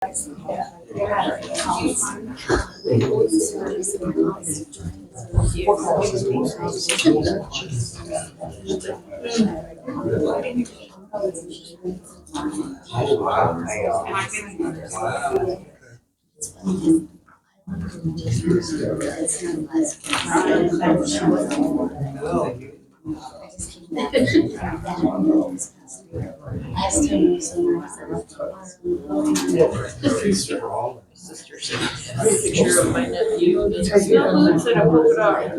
Picture of my nephew. No boots and a polka dot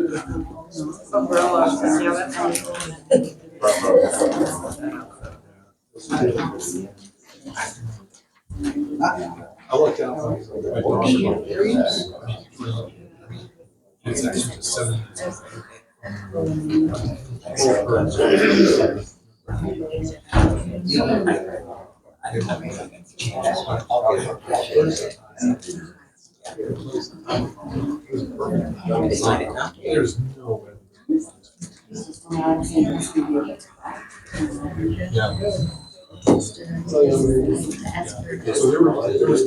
umbrella. Yeah, that's I looked out. It's actually just 7 minutes. There's no way. Yeah. So there was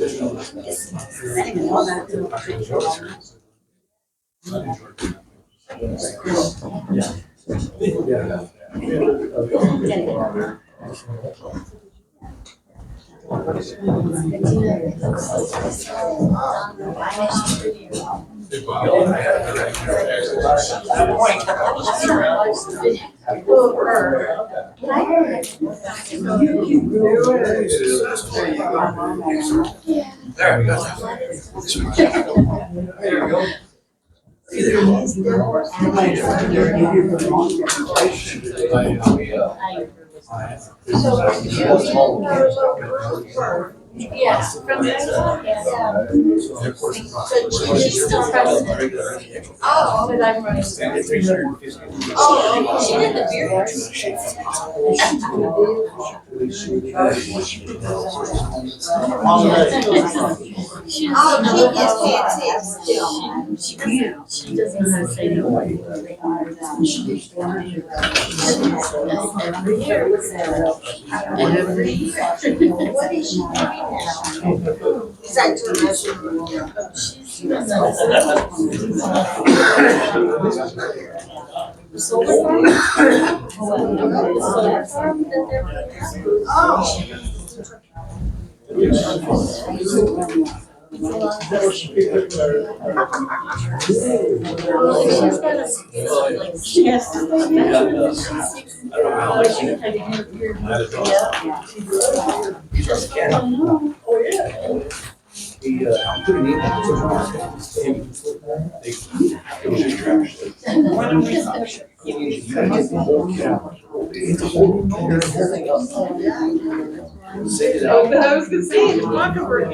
there we go. There we go. yeah, from the oh, but I'm running. Oh, she did the beard. She doesn't know how to say no. Every year. What is she doing now? Is that too Solar farm? Solar farm that she has to oh, but I was gonna say, the mockingbird. I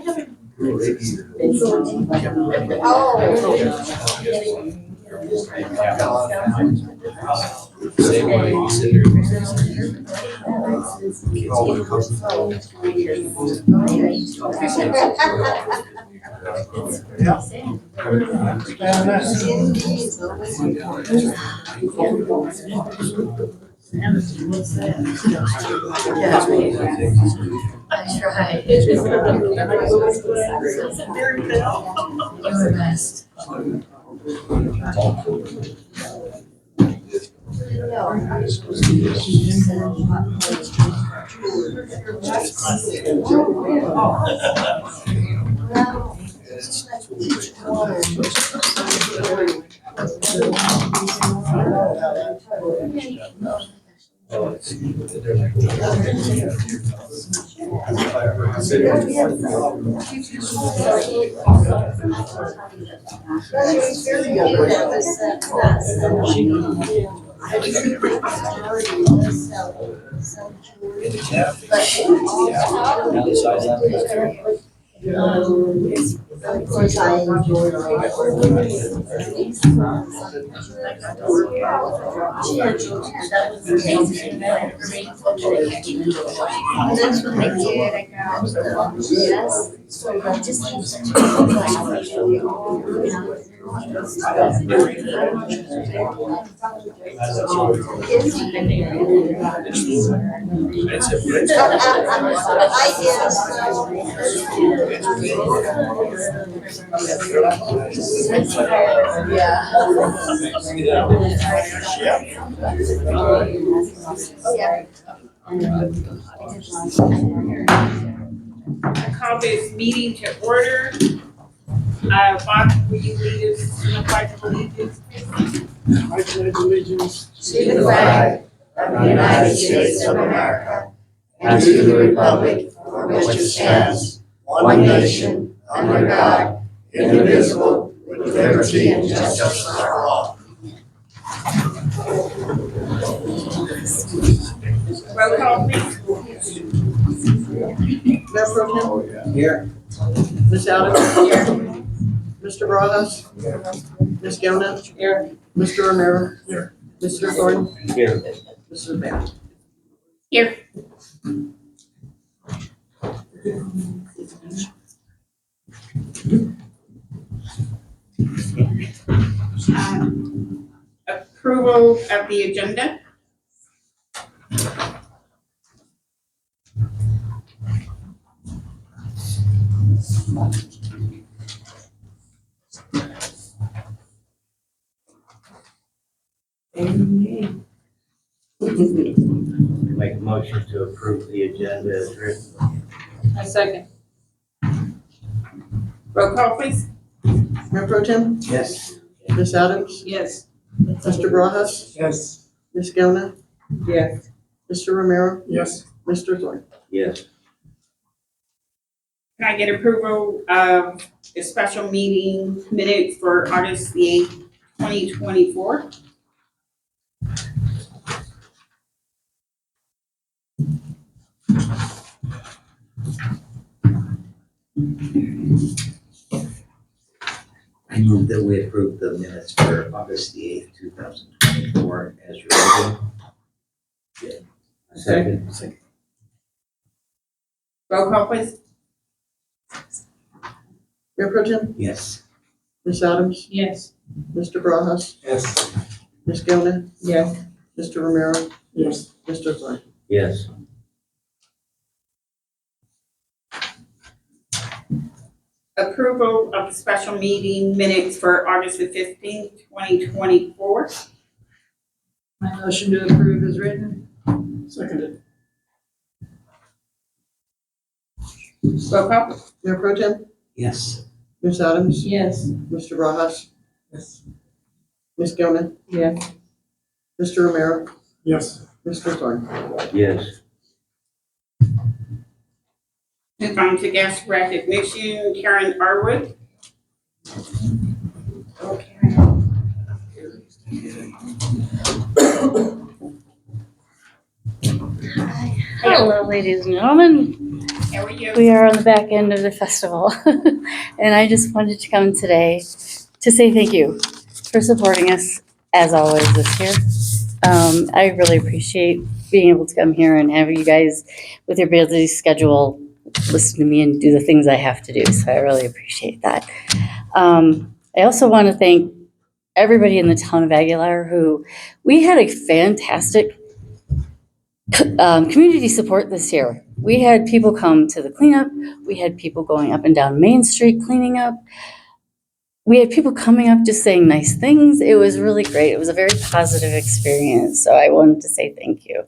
haven't been I tried. You're the best. Of course, I enjoy my work. That's what I did. I got, yes. So I just have such a I call this meeting to order. Bob, will you lead us in the pledge of allegiance? I pledge allegiance To the flag of the United States of America and to the republic for which it stands, one nation, under God, indivisible, with liberty and justice for all. Roll call, please. Mayor Pro Tem? Here. Ms. Adams? Here. Mr. Barajas? Ms. Gona? Here. Mr. Romero? Here. Mr. Thorne? Here. Mr. Bailey? Here. Approval of the agenda. Make a motion to approve the agenda as written. A second. Roll call, please. Mayor Pro Tem? Yes. Ms. Adams? Yes. Mr. Barajas? Yes. Ms. Gona? Yes. Mr. Romero? Yes. Mr. Thorne? Yes. Can I get approval of the special meeting minutes for August the 8th, 2024? I move that we approve the minutes for August the 8th, 2024 as written. Second. Roll call, please. Mayor Pro Tem? Yes. Ms. Adams? Yes. Mr. Barajas? Yes. Ms. Gona? Yes. Mr. Romero? Yes. Mr. Thorne? Yes. Approval of the special meeting minutes for August the 15th, 2024. My motion to approve is written. Seconded. Roll call. Mayor Pro Tem? Yes. Ms. Adams? Yes. Mr. Barajas? Yes. Ms. Gona? Yes. Mr. Romero? Yes. Mr. Thorne? Yes. Move on to guest recognition, Karen Arwood. Hello, ladies and gentlemen. How are you? We are on the back end of the festival, and I just wanted to come today to say thank you for supporting us as always this year. I really appreciate being able to come here and have you guys with your busy schedule listen to me and do the things I have to do. So I really appreciate that. I also want to thank everybody in the town of Aguilar who we had a fantastic community support this year. We had people come to the cleanup. We had people going up and down Main Street cleaning up. We had people coming up just saying nice things. It was really great. It was a very positive experience. So I wanted to say thank you.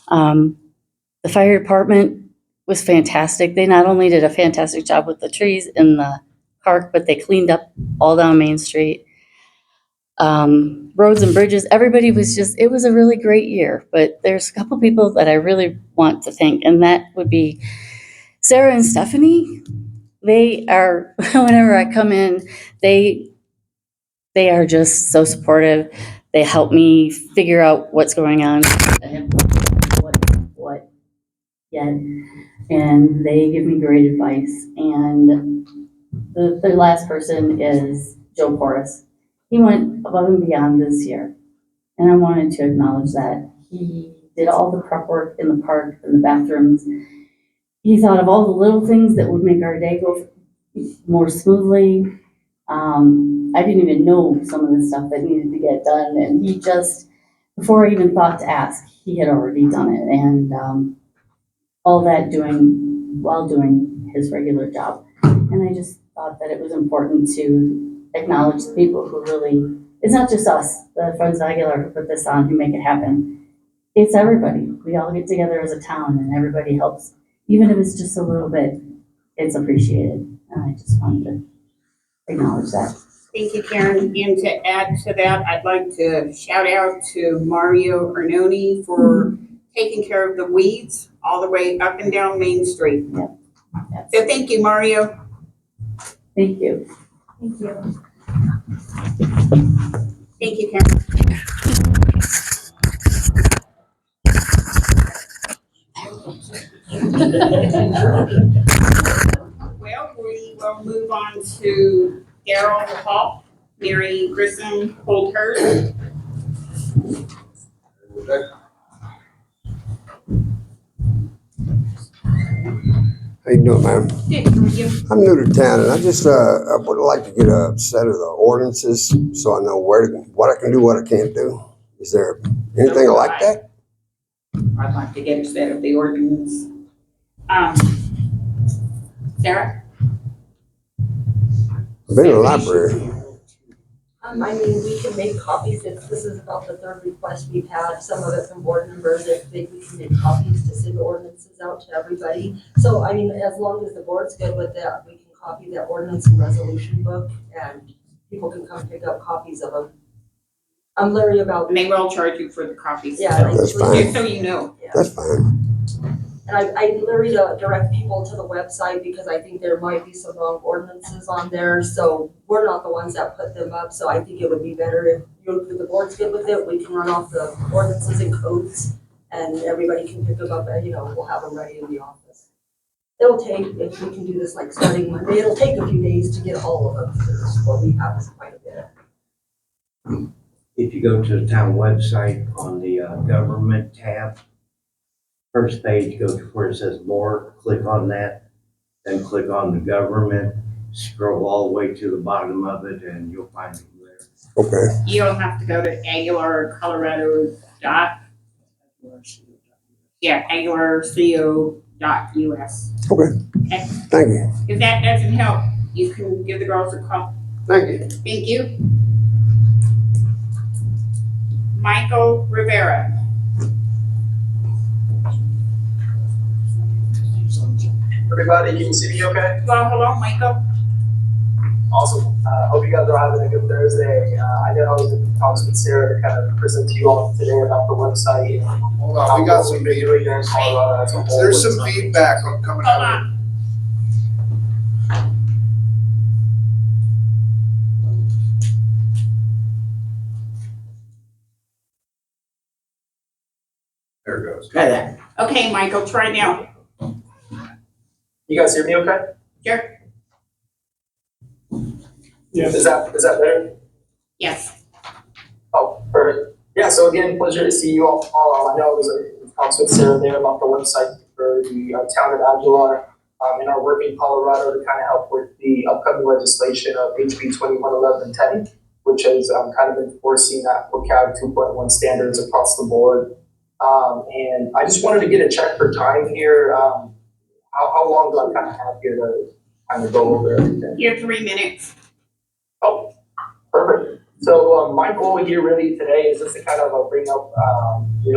The fire department was fantastic. They not only did a fantastic job with the trees in the park, but they cleaned up all down Main Street. Roads and bridges, everybody was just, it was a really great year. But there's a couple people that I really want to thank, and that would be Sarah and Stephanie. They are, whenever I come in, they are just so supportive. They help me figure out what's going on. I have what yet, and they give me great advice. And The last person is Joe Porras. He went above and beyond this year, and I wanted to acknowledge that. He did all the prep work in the park, in the bathrooms. He thought of all the little things that would make our day go more smoothly. I didn't even know some of the stuff that needed to get done, and he just, before I even thought to ask, he had already done it, and all that while doing his regular job. And I just thought that it was important to acknowledge the people who really, it's not just us, the Friends of Aguilar who put this on, who make it happen. It's everybody. We all get together as a town and everybody helps. Even if it's just a little bit, it's appreciated. And I just wanted to acknowledge that. Thank you, Karen. And to add to that, I'd like to shout out to Mario Arnone for taking care of the weeds all the way up and down Main Street. Yep. Yes. So thank you, Mario. Thank you. Thank you. Thank you, Karen. Well, we will move on to Daryl Hall, Mary Grissom Holdhurst. How you doing, ma'am? Good, how are you? I'm new to town, and I just I would like to get a set of the ordinances so I know what I can do, what I can't do. Is there anything like that? I'd like to get a set of the ordinance. Sarah? I've been in the library. I mean, we can make copies if this is about the third request we've had, some of it from board members, if we can make copies to send the ordinances out to everybody. So, I mean, as long as the board's good with that, we can copy that ordinance and resolution book and people can come pick up copies of them. I'm leery about. And they will charge you for the copies. Yeah, like, That's fine. Just so you know. Yeah. That's fine. And I'm leery to direct people to the website because I think there might be some wrong ordinances on there. So we're not the ones that put them up. So I think it would be better if the board's good with it, we can run off the ordinances and codes and everybody can pick them up and, we'll have them ready in the office. It'll take, if we can do this like starting Monday, it'll take a few days to get all of them because what we have is quite a bit. If you go to the town website on the government tab, first page, go to where it says more, click on that, then click on the government, scroll all the way to the bottom of it, and you'll find it there. Okay. You don't have to go to Aguilar, Colorado aguilarco.us. Okay. Okay. Thank you. If that doesn't help, you can give the girls a call. Thank you. Thank you. Michael Rivera. Everybody, can you see me okay? Well, hello, Michael. Awesome. Hope you guys are having a good Thursday. I know I was in talks with Sarah to kind of present to you all today about the website. Hold on, we got some doing here in Colorado as a whole. There's some feedback coming Hold out of on. There it goes. Try that. Okay, Michael, try now. You guys hear me okay? Sure. Yes. Is that better? Yes. Oh, perfect. Yeah, so again, pleasure to see you all. I know I was in talks with Sarah there about the website for the town of Aguilar and our work in Colorado to kind of help with the upcoming legislation of HB 211110, which has kind of enforcing that WCAG 2.1 standards across the board. And I just wanted to get a check for time here. How long do I kind of have here to kind of go over everything? You have 3 minutes. Oh, perfect. So my goal here really today is just to kind of bring up,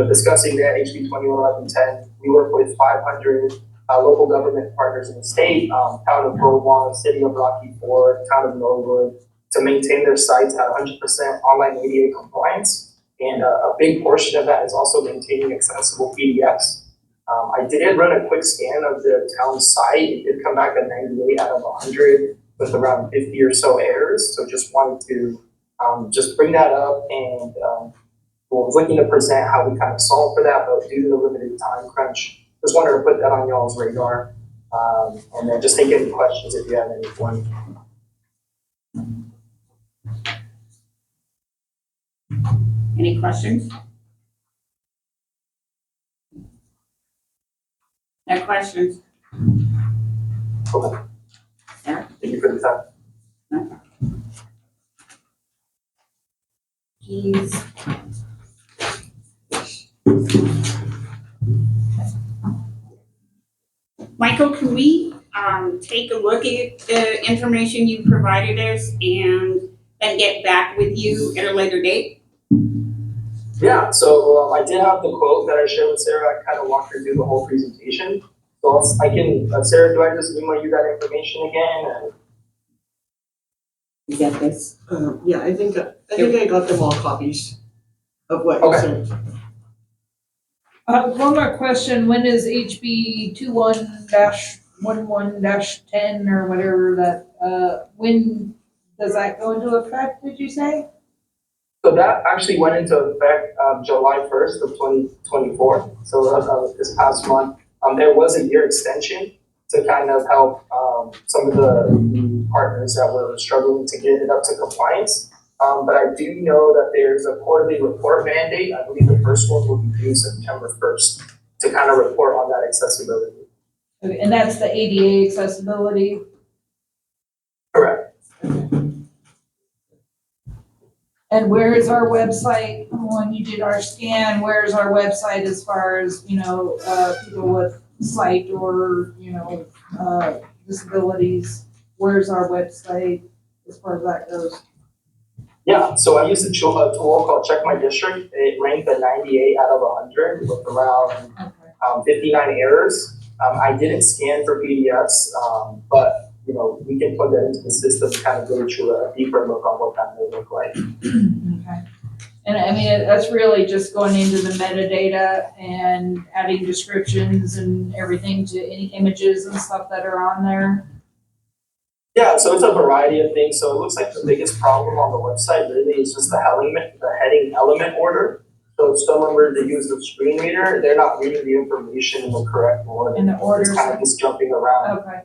discussing the HB 211110. We work with 500 local government partners in the state, town of Beaumont, city of Rocky Ford, town of Norwood, to maintain their sites at 100% online ADA compliance. And a big portion of that is also maintaining accessible PDFs. I did run a quick scan of the town site. It did come back at 98 out of 100 with around 50 or so errors. So just wanted to just bring that up and was looking to present how we kind of solve for that, but due to the limited time crunch, just wanted to put that on y'all's radar. And then just take any questions if you have any for me. Any questions? No questions? Okay. Yeah. Thank you for the time. Keys. Michael, can we take a look at the information you provided us and then get back with you at a later date? Yeah, so I did have the quote that I shared with Sarah. I kind of walked her through the whole presentation. So I can, Sarah, do I just email you that information again? And You get this? Yeah, I think I got them all copies of what you Okay. sent. One more question, when is HB 21-11-10 or whatever that, when does that go into effect, did you say? So that actually went into effect July 1st of 2024. So this past month, there was a year extension to kind of help some of the partners that were struggling to get it up to compliance. But I do know that there's a quarterly report mandate. I believe the first one will be due September 1st to kind of report on that accessibility. Okay, and that's the ADA accessibility? Correct. And where is our website, when you did our scan, where's our website as far as, people with sight or, disabilities? Where's our website as far as that goes? Yeah, so I used a tool called Check My District. It ranked at 98 out of 100 with around 59 errors. I didn't scan for PDFs, but we can plug that into the system to kind of go through a deeper look on what that may look like. Okay. And I mean, that's really just going into the metadata and adding descriptions and everything to any images and stuff that are on there. Yeah, so it's a variety of things. So it looks like the biggest problem on the website really is just the heading element order. So if someone were to use the screen reader, they're not reading the information in the correct order. And the orders. It's kind of just jumping around. Okay,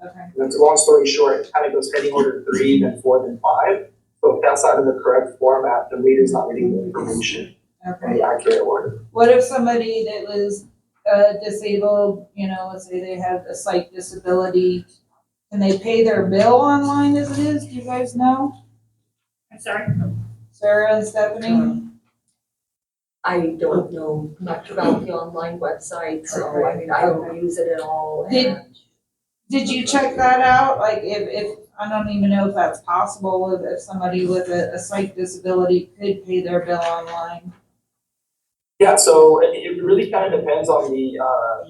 okay. It's a long story short, it kind of goes heading order 3, then 4, then 5. So if that's not in the correct format, the reader's not reading the information in Okay. the accurate order. What if somebody that was disabled, let's say they have a sight disability, can they pay their bill online as it is? Do you guys know? I'm sorry? Sarah and Stephanie? I don't know much about the online website, so I mean, I don't use it at all. Did you check that out? Like if I don't even know if that's possible, if somebody with a sight disability could pay their bill online. Yeah, so it really kind of depends on the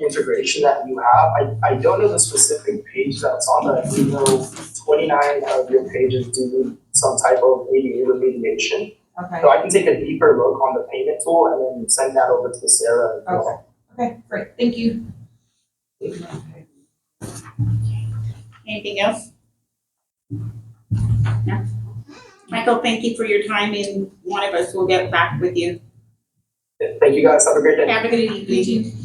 integration that you have. I don't know the specific page that's on, but I do know 29 of your pages do need some type of ADA remediation. Okay. So I can take a deeper look on the payment tool and then send that over to Sarah as well. Okay, great. Thank you. Anything else? No? Michael, thank you for your time, and one of us will get back with you. Thank you guys. Have a great day. Have a good evening.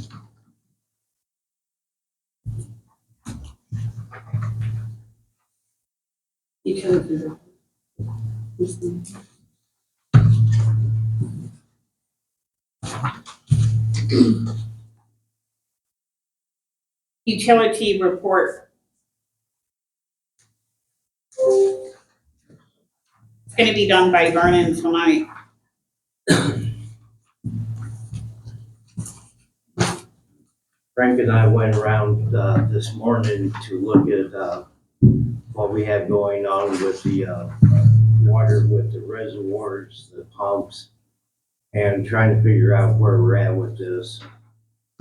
Utility. Utility report. It's gonna be done by Vernon tonight. Frank and I went around this morning to look at what we have going on with the water, with the reservoirs, the pumps, and trying to figure out where we're at with this.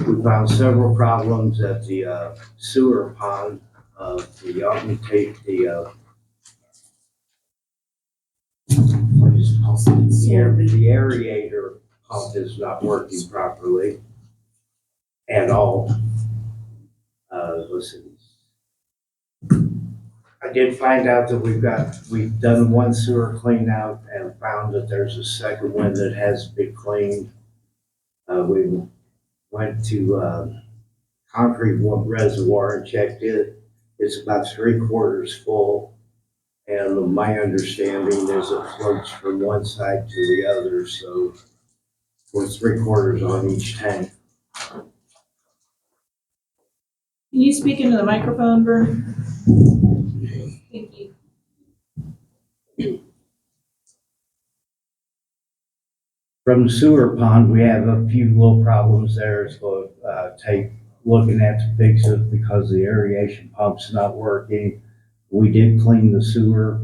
We found several problems at the sewer pond. We often take the what is it called? The aerator pump is not working properly. And all, listen, I did find out that we've done one sewer clean out and found that there's a second one that has been cleaned. We went to concrete reservoir and checked it. It's about 3/4 full. And my understanding is it floats from one side to the other, so with 3/4 on each tank. Can you speak into the microphone, Vern? Thank you. From the sewer pond, we have a few little problems there. It's going to take looking at to fix it because the aeration pump's not working. We did clean the sewer,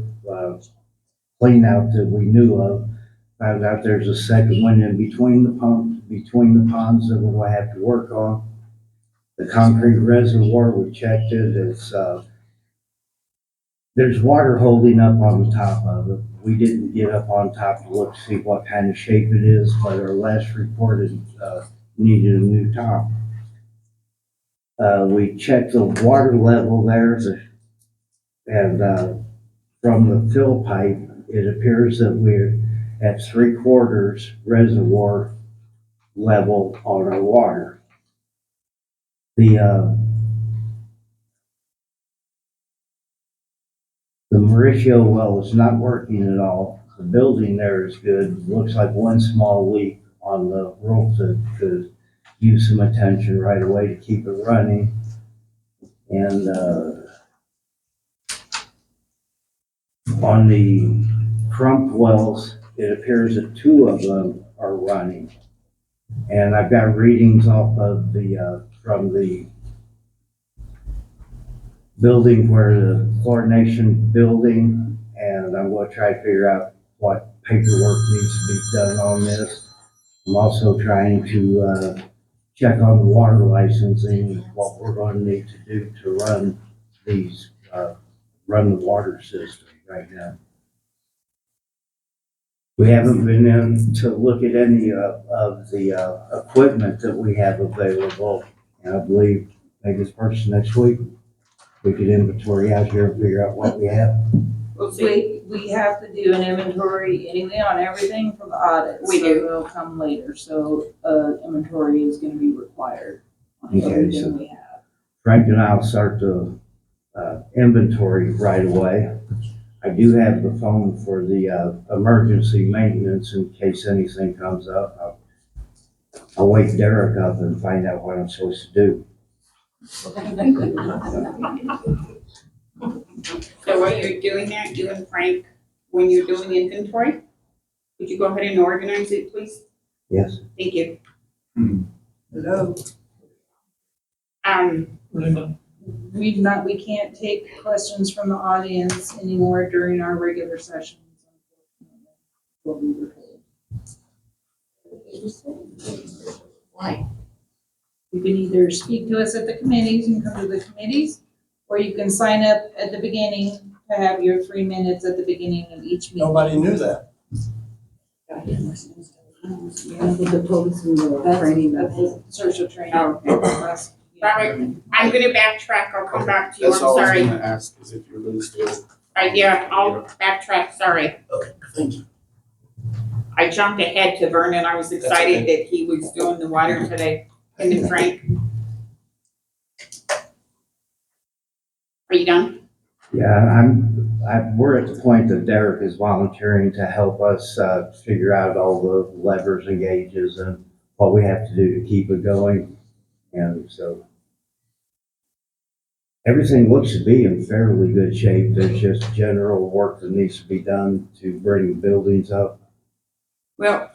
clean out that we knew of. Found out there's a second one in between the pumps, between the ponds that we'll have to work on. The concrete reservoir, we checked it. There's water holding up on the top of it. We didn't get up on top to look to see what kind of shape it is, but our last report is, needed a new top. We checked the water level there, and from the fill pipe, it appears that we're at 3/4 reservoir level on our water. The Mauricio well is not working at all. The building there is good. Looks like one small leak on the roof that could use some attention right away to keep it running. And on the Crump wells, it appears that 2 of them are running. And I've got readings off of from the building where the chlorination building, and I'm going to try to figure out what paperwork needs to be done on this. I'm also trying to check on the water licensing, what we're going to need to do to run these, run the water system right now. We haven't been in to look at any of the equipment that we have available, and I believe maybe it's first next week. We could inventory out here and figure out what we have. We'll see. We have to do an inventory anyway on everything for the audit. We so do. It'll come later, so, inventory is gonna be required on Okay, everything so- we have. Frank and I'll start the inventory right away. I do have the phone for the emergency maintenance in case anything comes up. I'll wake Derek up and find out what I'm supposed to do. So while you're doing that, you and Frank, when you're doing inventory, would you go ahead and organize it, please? Yes. Thank you. Hello. Linda, We can't take questions from the audience anymore during our regular sessions. What we were told. Why? You can either speak to us at the committees and come to the committees, or you can sign up at the beginning to have your 3 minutes at the beginning of each meeting. Nobody knew that. Social training. Oh, okay. Sorry, I'm gonna backtrack. I'll come back to you. I'm That's all I was sorry. gonna ask, is if you're loose to. Yeah, I'll backtrack. Sorry. Thank you. I jumped ahead to Vernon. I was excited that he was doing the water today. Him and Frank. Are you done? Yeah, we're at the point that Derek is volunteering to help us figure out all the levers and gauges and what we have to do to keep it going. And so everything looks to be in fairly good shape. There's just general work that needs to be done to bring the buildings up. Well,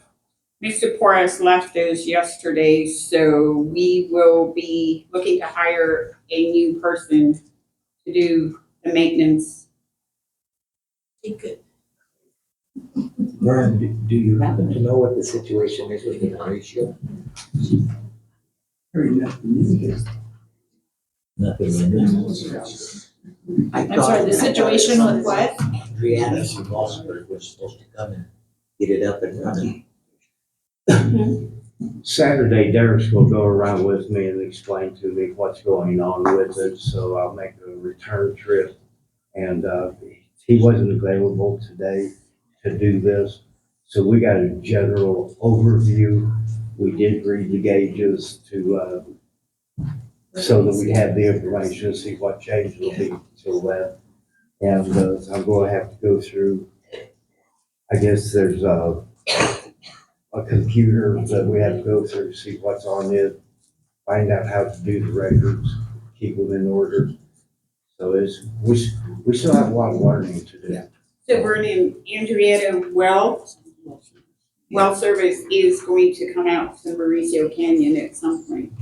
Mr. Porras left us yesterday, so we will be looking to hire a new person to do the maintenance. Vern, do you happen to know what the situation is with the ratio? Nothing in it. I'm sorry, the situation with what? Brianna from Mossberg was supposed to come and get it up and running. Saturday, Derek's will go around with me and explain to me what's going on with it, so I'll make a return trip. And he wasn't available today to do this, so we got a general overview. We did read the gauges to so that we have the information to see what change will be till then. And I'm going to have to go through, I guess there's a computer that we have to go through, see what's on it, find out how to do the records, keep them in order. So we still have a lot of learning to do. So Vernon, Andrietta well service is going to come out to Mauricio Canyon at some point.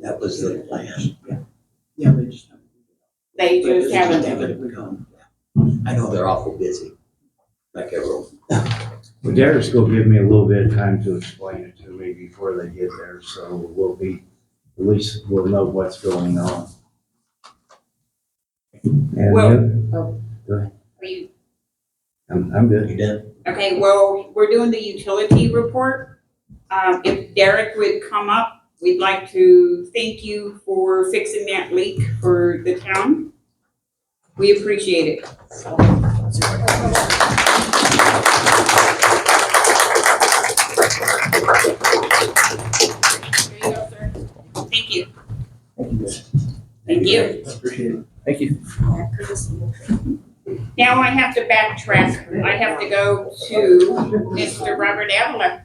That was the plan. Yeah, they just have. They just haven't. Haven't come. I know they're awful busy, like everyone. Well, Derek's gonna give me a little bit of time to explain it to me before they get there, so at least we'll know what's going on. And Well- go ahead. Are you, I'm good. You done? okay, well, we're doing the utility report. If Derek would come up, we'd like to thank you for fixing that leak for the town. We appreciate it. There you go, sir. Thank you. Thank you. Appreciate it. Thank you. Now I have to backtrack. I have to go to Mr. Robert Aguilar.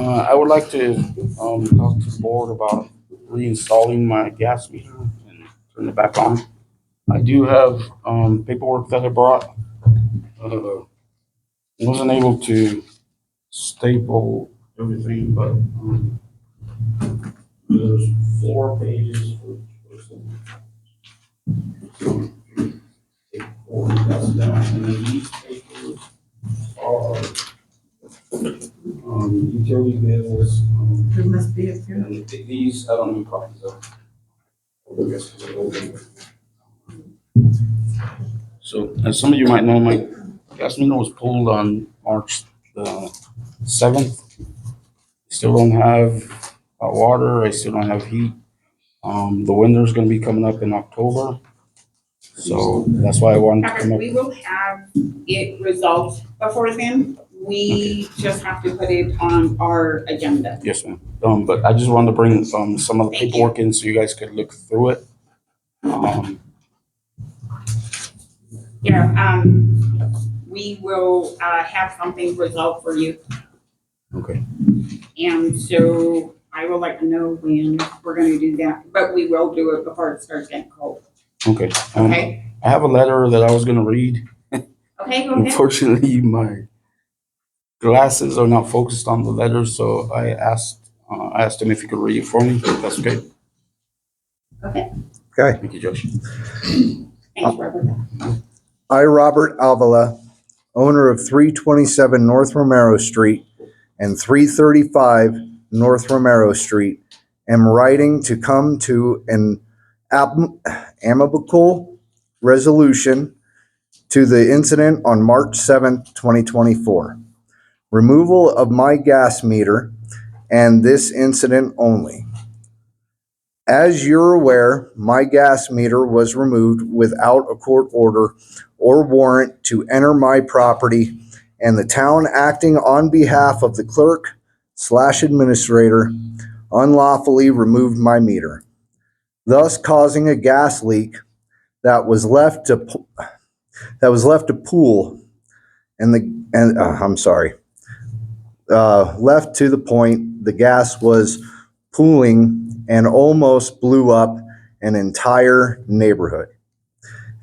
I would like to talk to the board about reinstalling my gas meter and turn it back on. I do have paperwork that I brought. Wasn't able to staple everything, but there's 4 pages for each person. Take 4, that's down, and then these papers are utility bills. There must be a few. And these, I don't need copies of. I guess they're open. So, as some of you might know, my gas meter was pulled on March the 7th. Still don't have hot water, I still don't have heat. The winter's gonna be coming up in October. So that's why I wanted to come Robert, up. we will have it resolved before then. We just have to put it on our agenda. Yes, ma'am. But I just wanted to bring some of the Thank you. paperwork in so you guys could look through it. Yeah, we will, have something resolved for you. Okay. And so I will let you know when we're gonna do that, but we will do it before it starts getting cold, Okay. okay? I have a letter that I was gonna read. Okay, go ahead. Unfortunately, my glasses are not focused on the letter, so I asked him if he could read it for me. If that's okay. Okay, Thank you, Josh. thanks, Robert. I, Robert Avila, owner of 327 North Romero Street and 335 North Romero Street, am writing to come to an amicable resolution to the incident on March 7th, 2024. Removal of my gas meter and this incident only. As you're aware, my gas meter was removed without a court order or warrant to enter my property, and the town acting on behalf of the clerk/administrator unlawfully removed my meter, thus causing a gas leak that was left to pool left to the point the gas was pooling and almost blew up an entire neighborhood.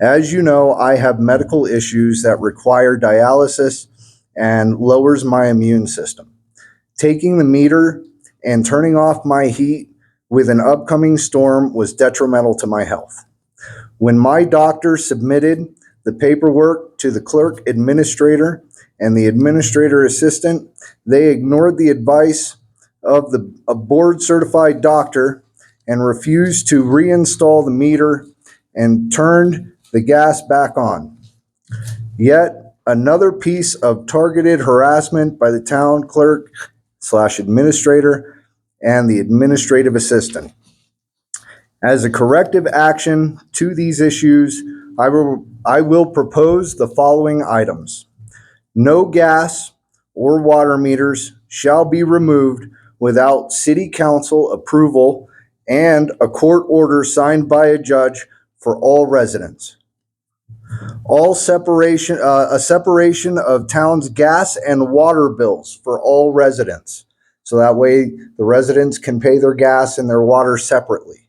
As you know, I have medical issues that require dialysis and lowers my immune system. Taking the meter and turning off my heat with an upcoming storm was detrimental to my health. When my doctor submitted the paperwork to the clerk administrator and the administrator assistant, they ignored the advice of a board certified doctor and refused to reinstall the meter and turned the gas back on. Yet another piece of targeted harassment by the town clerk/administrator and the administrative assistant. As a corrective action to these issues, I will propose the following items. No gas or water meters shall be removed without city council approval and a court order signed by a judge for all residents. A separation of town's gas and water bills for all residents. So that way the residents can pay their gas and their water separately.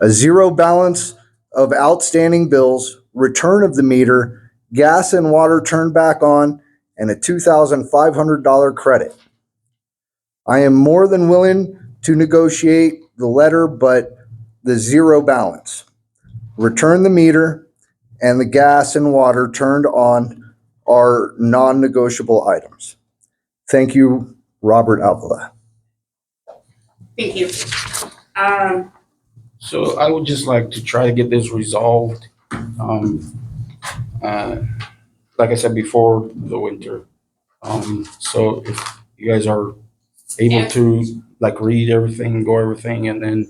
A zero balance of outstanding bills, return of the meter, gas and water turned back on, and a $2,500 credit. I am more than willing to negotiate the letter, but the zero balance. Return the meter and the gas and water turned on are non-negotiable items. Thank you, Robert Avila. Thank you. So I would just like to try to get this resolved. Like I said before, the winter. So if you guys are able to like read everything, go everything, and then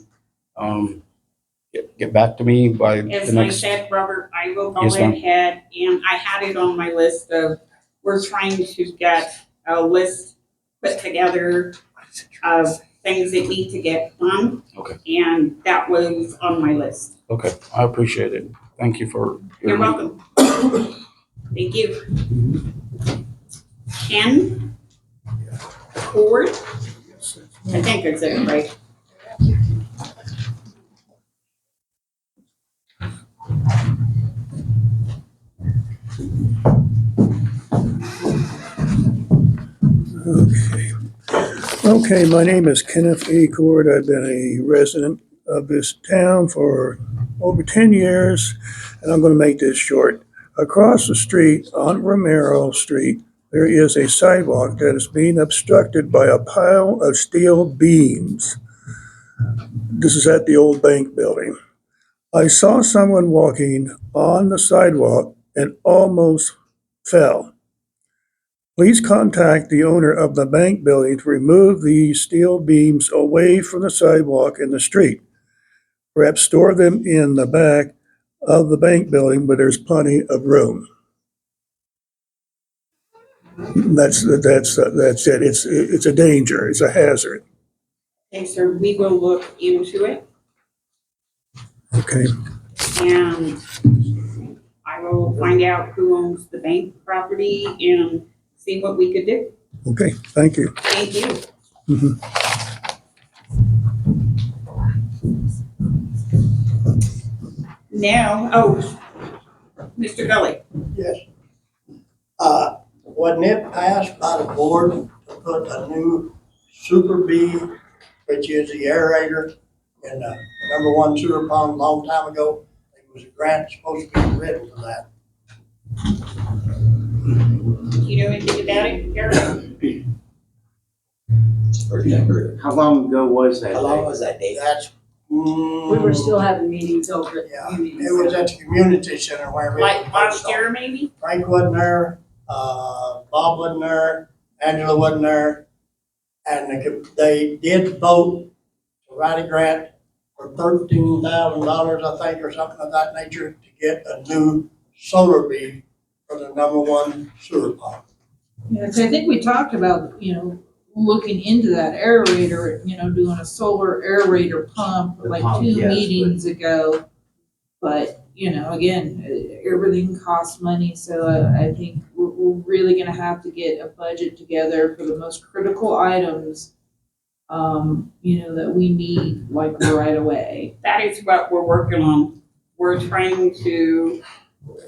get back to me by As the I next. said, Robert, I will go Yes, ma'am. ahead, and I had it on my list of, we're trying to get a list put together of things that need to get done. Okay. And that was on my list. Okay, I appreciate it. Thank you for. You're welcome. Thank you. Ken Ford, I think that's it, right? Okay, my name is Kenneth Acord. I've been a resident of this town for over 10 years, and I'm going to make this short. Across the street on Romero Street, there is a sidewalk that is being obstructed by a pile of steel beams. This is at the old bank building. I saw someone walking on the sidewalk and almost fell. Please contact the owner of the bank building to remove the steel beams away from the sidewalk and the street. Perhaps store them in the back of the bank building, but there's plenty of room. That's it. It's a danger. It's a hazard. Okay, sir, we will look into it, Okay. and I will find out who owns the bank property and see what we could do. Okay. Thank you. Thank you. Mhm. Now, Mr. Gully, Yes. Wasn't it passed by the board to put a new Super B, which is the aerator, in the number one sewer pond a long time ago? There was a grant supposed to be written for that. do you know anything about it, Eric? How long ago was that? How long Dave? was that date? That's. We were still having meetings over at the Yeah, community it was center. at the community center where. Like last year, maybe? Frank wasn't there, Bob wasn't there, Angela wasn't there. And they did vote to write a grant for $13,000, I think, or something of that nature, to get a new solar bead for the number one sewer pump. Yeah, 'cause I think we talked about, looking into that aerator, doing a solar aerator pump The like pump, 2 yes, meetings ago. But, again, everything costs money, so I think we're really gonna have to get a budget together for the most critical items, that we need like right away. That is what we're working on. We're trying to,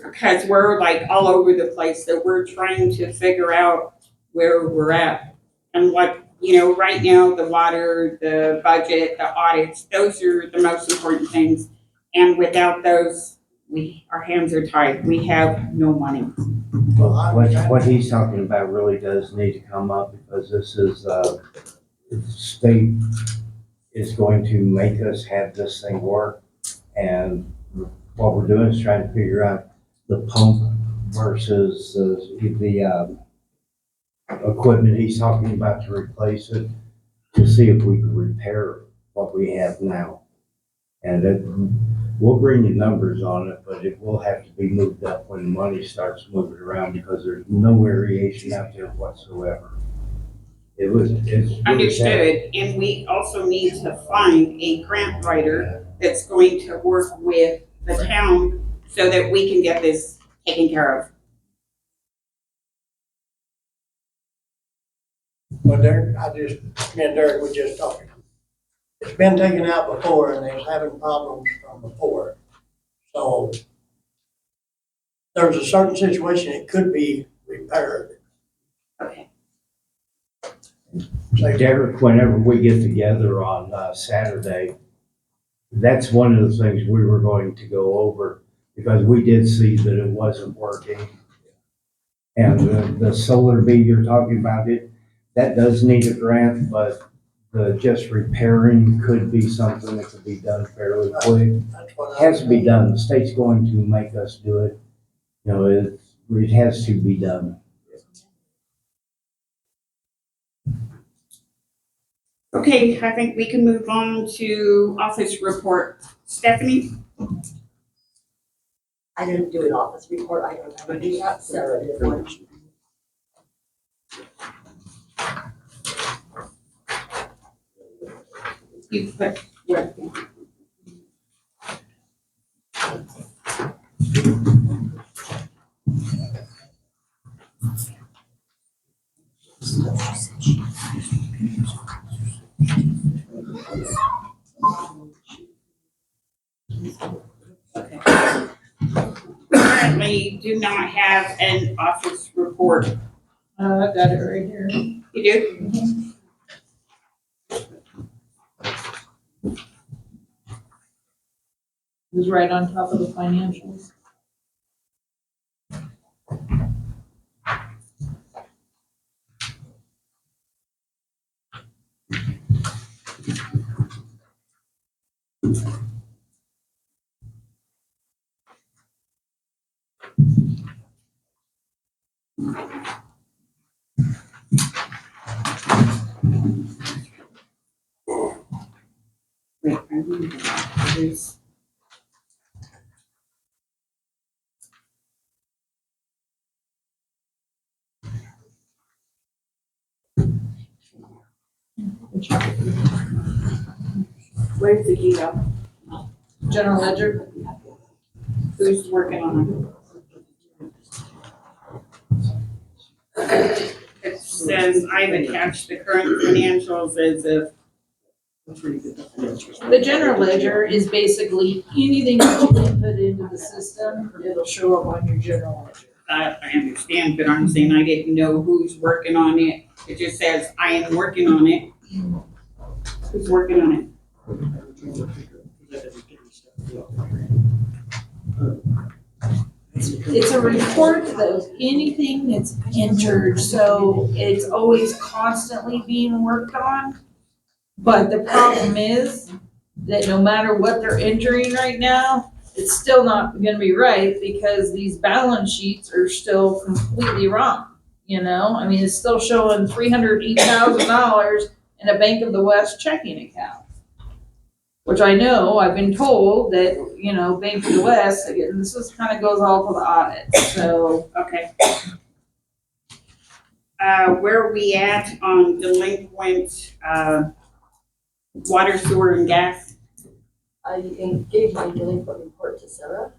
because we're like all over the place, so we're trying to figure out where we're at. And what, right now, the water, the budget, the audits, those are the most important things. And without those, our hands are tied. We have no money. What he's talking about really does need to come up, because this is, the state is going to make us have this thing work. And what we're doing is trying to figure out the pump versus the equipment he's talking about to replace it, to see if we can repair what we have now. And We'll bring you numbers on it, but it will have to be moved up when the money starts moving around because there's no variation out there whatsoever. It's really bad. Understood, and we also need to find a grant writer that's going to work with the town so that we can get this taken care of. Well, Derek, me and Derek were just talking. It's been taken out before and they was having problems from before. So there's a certain situation, it could be repaired. Okay. So Derek, whenever we get together on Saturday, that's one of the things we were going to go over because we did see that it wasn't working. And the solar bee you're talking about, that does need a grant, but the just repairing could be something that could be done fairly quick. that's what Has to be done. The state's going to make us do it. You know, it has to be done. Okay, I think we can move on to office report. Stephanie? I didn't do an office report, I don't have any yet, Sarah did one. You put where? Okay. Currently do not have an office report. I've got it right here. You do? It was right on top of the financials. Wait, I need this. Where's the key go? General ledger, Who's working on it? It says I've attached the current financials as of. the general ledger is basically anything that you can put into the system, it'll show up on your general ledger. I understand, but I'm saying I didn't know who's working on it. It just says I am working on it. Who's working on it? It's a report of anything that's entered, so it's always constantly being worked on. But the problem is that no matter what they're entering right now, it's still not gonna be right because these balance sheets are still completely wrong. You know, I mean, it's still showing $308,000 in a Bank of the West checking account. Which I know, I've been told that, you know, Bank of the West, again, this is kind of goes all to the audit, so. Okay. Where are we at on delinquent, water, sewer, and gas? I gave my delinquent report to Sarah.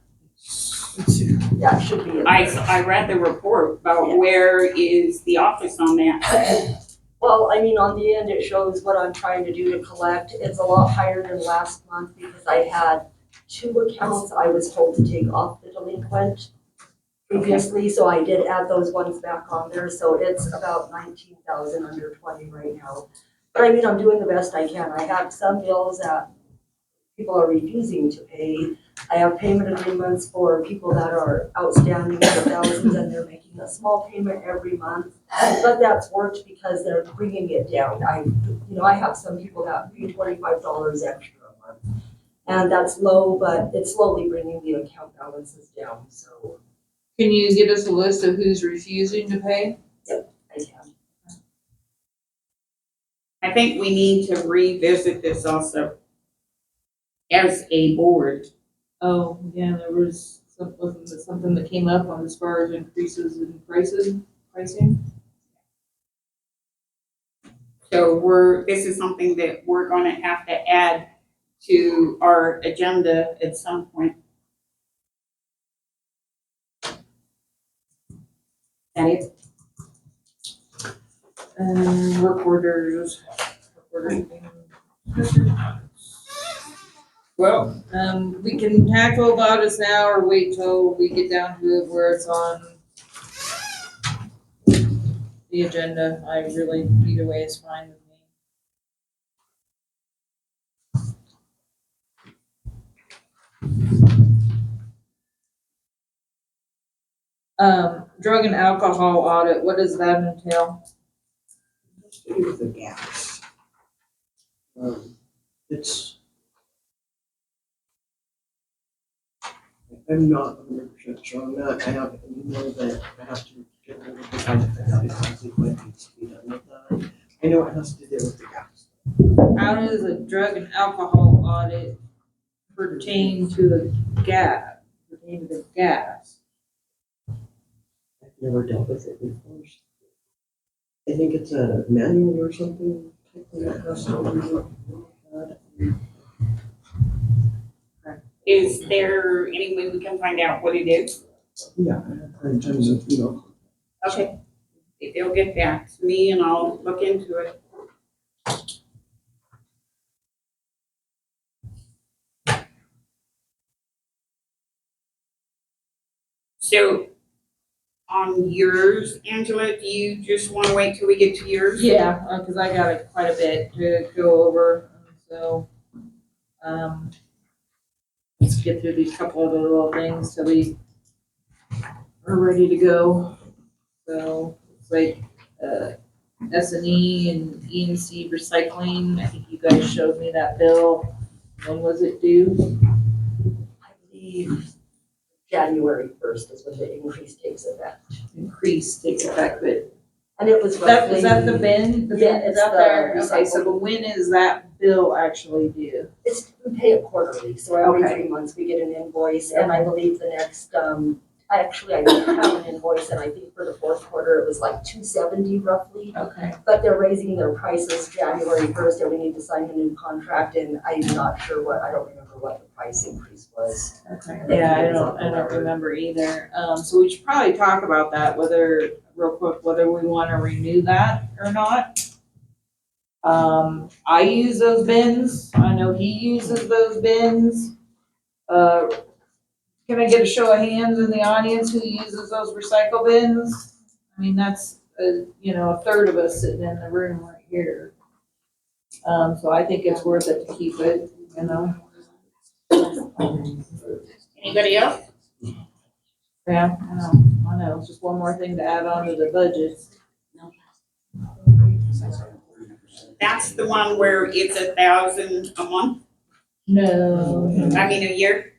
Yeah, it should be in I there. read the report, but Yeah. where is the office on that? Well, I mean, on the end, it shows what I'm trying to do to collect. It's a lot higher than last month because I had 2 accounts I was told to take off the delinquent previously, so I did add those ones back on there, so it's about 19,000 under 20 right now. But I mean, I'm doing the best I can. I have some bills that people are refusing to pay. I have payment agreements for people that are outstanding for thousands and they're making a small payment every month. But that's worked because they're bringing it down. I have some people that pay $25 extra a month. And that's low, but it's slowly bringing the account balances down, so Can you give us a list of who's refusing to pay? I can. I think we need to revisit this also as a board. Oh, yeah, there was wasn't there something that came up on as far as increases in pricing? So this is something that we're gonna have to add to our agenda at some point. That is, Work orders. well, We can tackle about this now or wait till we get down to it where it's on the agenda. I really, either way is fine with me. Drug and alcohol audit, what does that entail? To do with the gas. It's. I'm not 100% sure on that. I have an email that I have to get rid of to find out exactly what needs to be done with that. I know it has to do with the gas. How does a drug and alcohol audit pertain to the gas? I've never dealt with it before. I think it's a manual or something. That has to do with that. is there any way we can find out what it is? Yeah, in terms of, Okay, if they'll get back to me and I'll look into it. So on yours, Angela, do you just want to wait till we get to yours? Yeah, cause I got quite a bit to go over, so, let's get through these couple of the little things till we are ready to go. So, it's like, S&E and E&C recycling, I think you guys showed me that bill. When was it due? I believe January 1st is when the increase takes effect. Increase takes effect, but And it was that, roughly. is that the bin? The Yeah, bin is it's out the there? Okay, so recycling. when is that bill actually due? We pay it quarterly, so every Okay. 3 months we get an invoice, and I believe the next, I don't have an invoice, and I think for the fourth quarter, it was like $270 roughly. Okay. But they're raising their prices January 1st, and we need to sign a new contract, and I'm not sure I don't remember what the price increase was. Okay. Yeah, I don't remember either. So we should probably talk about that, real quick, whether we wanna renew that or not. I use those bins. I know he uses those bins. Can I get a show of hands in the audience who uses those recycle bins? I mean, that's, a third of us sitting in the room right here. So I think it's worth it to keep it, Anybody else? Yeah, I know, it's just one more thing to add on to the budget. That's the one where it's 1,000 a month, No. I mean, a year?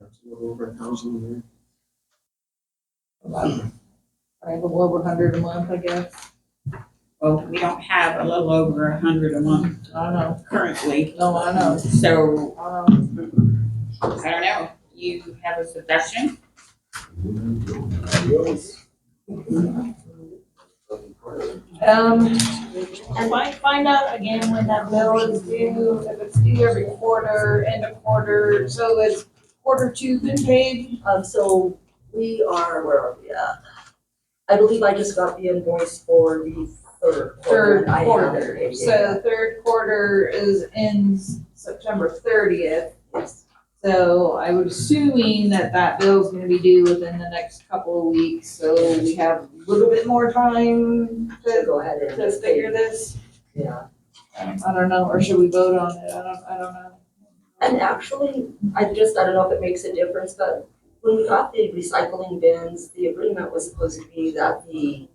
It's a little over 1,000 a year. I have a little over 100 a month, I guess. Well, we don't have a little over 100 a month I know. currently, No, I know. so I know. I don't know. You have a suggestion? And find out again when that bill is due, if it's due every quarter, end of quarter, so it's quarter 2 been paid? So we are, where are we at? I believe I just got the invoice for the third quarter. Third and I haven't quarter, paid it so yet. third quarter ends September 30th. Yes. So I would assuming that bill's gonna be due within the next couple of weeks, so we have a little bit more time To to go ahead and. to figure this. Yeah. I don't know, or should we vote on it? I don't know. And actually, I don't know if it makes a difference, but when we got the recycling bins, the agreement was supposed to be that the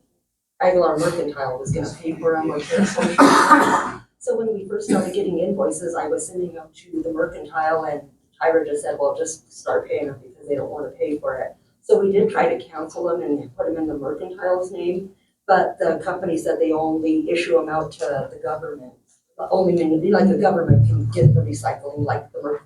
Aguilar Mercantile was gonna pay for them or their social. So when we first started getting invoices, I was sending them to the Mercantile, and Tyra just said, well, just start paying them because they don't wanna pay for it. So we did try to cancel them and put them in the Mercantile's name, but the company said they only issue them out to the government. Only, like the government can get the recycling, like the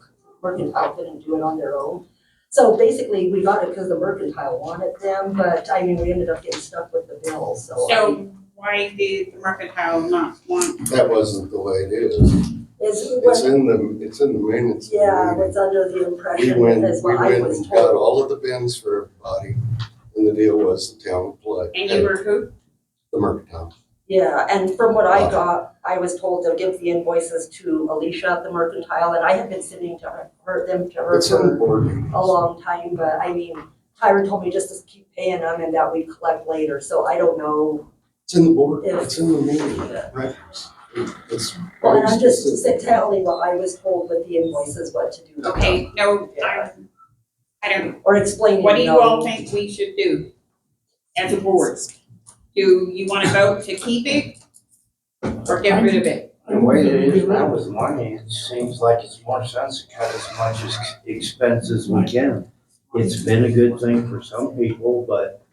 Mercantile couldn't do it on their own. So basically, we got it because the Mercantile wanted them, but I mean, we ended up getting stuck with the bill, so. So why did the Mercantile not want? That wasn't the way it is. It's in the minutes. Yeah, it's under the We impression, went, because we what I went was and got told. all of the bins for everybody, and the deal was the town would play. And you were who? The Mercantile. Yeah, and from what I got, I was told to give the invoices to Alicia at the Mercantile, and I have been sending to her It's in the for board meetings. a long time, but I mean, Tyra told me just to keep paying them and that we'd collect later, so I don't know. It's in the board, If- it's in the meeting records. It's Well, and very I'm just specific. telling what I was told with the invoices, what to do. Okay, no, Yeah. I don't, Or explaining. what do you all no. think we should do as a board? Do you want to vote to keep it or get rid of it? The way it is now with money, it seems like it's more sense to cut as much as expense as we can. It's been a good thing for some people, but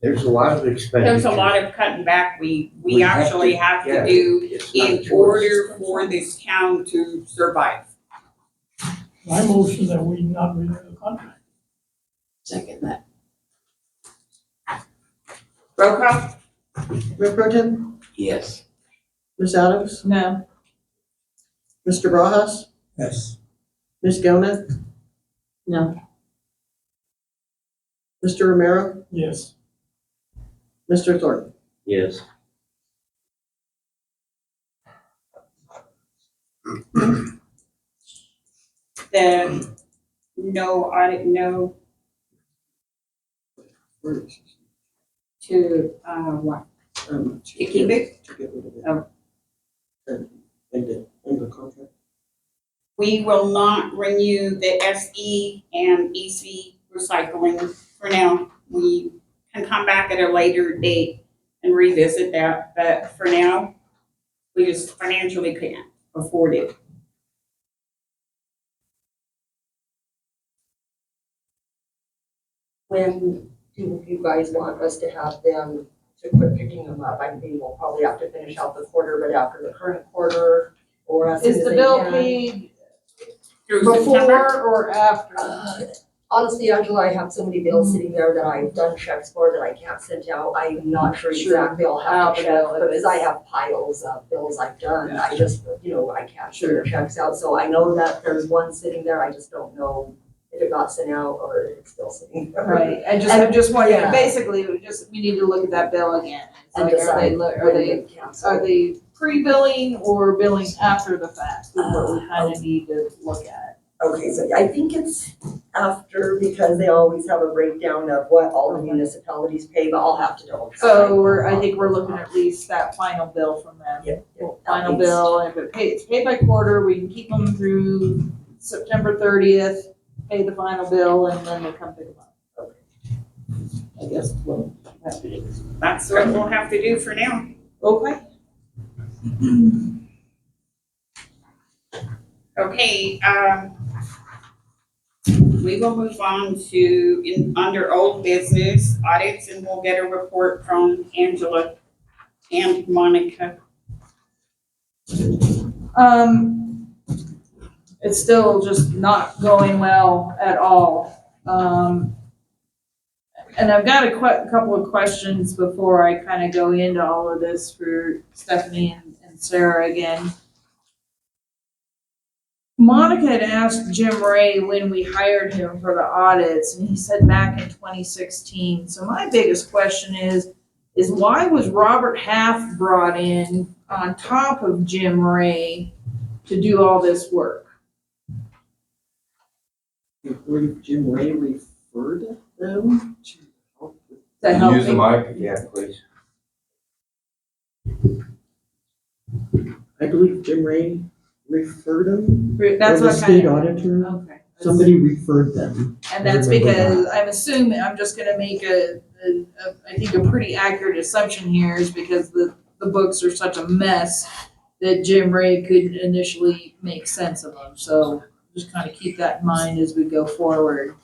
there's a lot of expenditures. There's a lot of cutting back we We have actually to- have to yeah, do It's not a in choice. order for this town to survive. I motion that we not renew the contract. Second that. Roll call? Mayor Pro Tem, Yes. Ms. Adams, No, Mr. Barajas, Yes. Ms. Galvin, no. Mr. Romero, Yes. Mr. Thornton. Yes. The no audit, no to, what, to keep it? To get rid of it. Oh. And end the contract. We will not renew the SE and EC recycling for now. We can come back at a later date and revisit that, but for now, we just financially can't afford it. When do you guys want us to have them to quit picking them up? I mean, we'll probably have to finish out the quarter, but after the current quarter, or as soon Is as the they bill can. paid Through September, before or after? Honestly, Angela, I have so many bills sitting there that I've done checks for that I can't send out. I'm not sure Sure. exactly. I'll How have the to check, bill is. because I have piles of bills I've done. I just, I can't Sure. send the checks out. So I know that there's one sitting there. I just don't know if it got sent out or if it's still sitting there. Right, I'm just wondering, Yeah. basically, we need to look at that bill again. It's And like, decide are when they, to cancel. are they pre-billing or billing after the fact, is what we kind of need to look at. Okay, so I think it's after, because they always have a breakdown of what all the municipalities pay, but I'll have to double check. So I think we're looking at least that final bill from them. Yeah, Final at least. bill, and if it's paid by quarter, we can keep them through September 30th, pay the final bill, and then they come pick them up. I guess we'll have to do. that's what we'll have to do for now. Okay. Okay, we will move on to, under old business audits, and we'll get a report from Angela and Monica. It's still just not going well at all. And I've got a couple of questions before I kind of go into all of this for Stephanie and Sarah again. Monica had asked Jim Ray when we hired him for the audits, and he said back in 2016. So my biggest question is why was Robert Half brought in on top of Jim Ray to do all this work? Jim Ray referred them to help with. To help Use the me? mic, yeah, please. I believe Jim Ray referred them. That's Or the what state kind of. auditor. Okay. Somebody referred them. And that's I remember because I'm assuming, I'm just gonna make I think a pretty accurate assumption here is because the books are such a mess that Jim Ray could initially make sense of them. So just kind of keep that in mind as we go forward.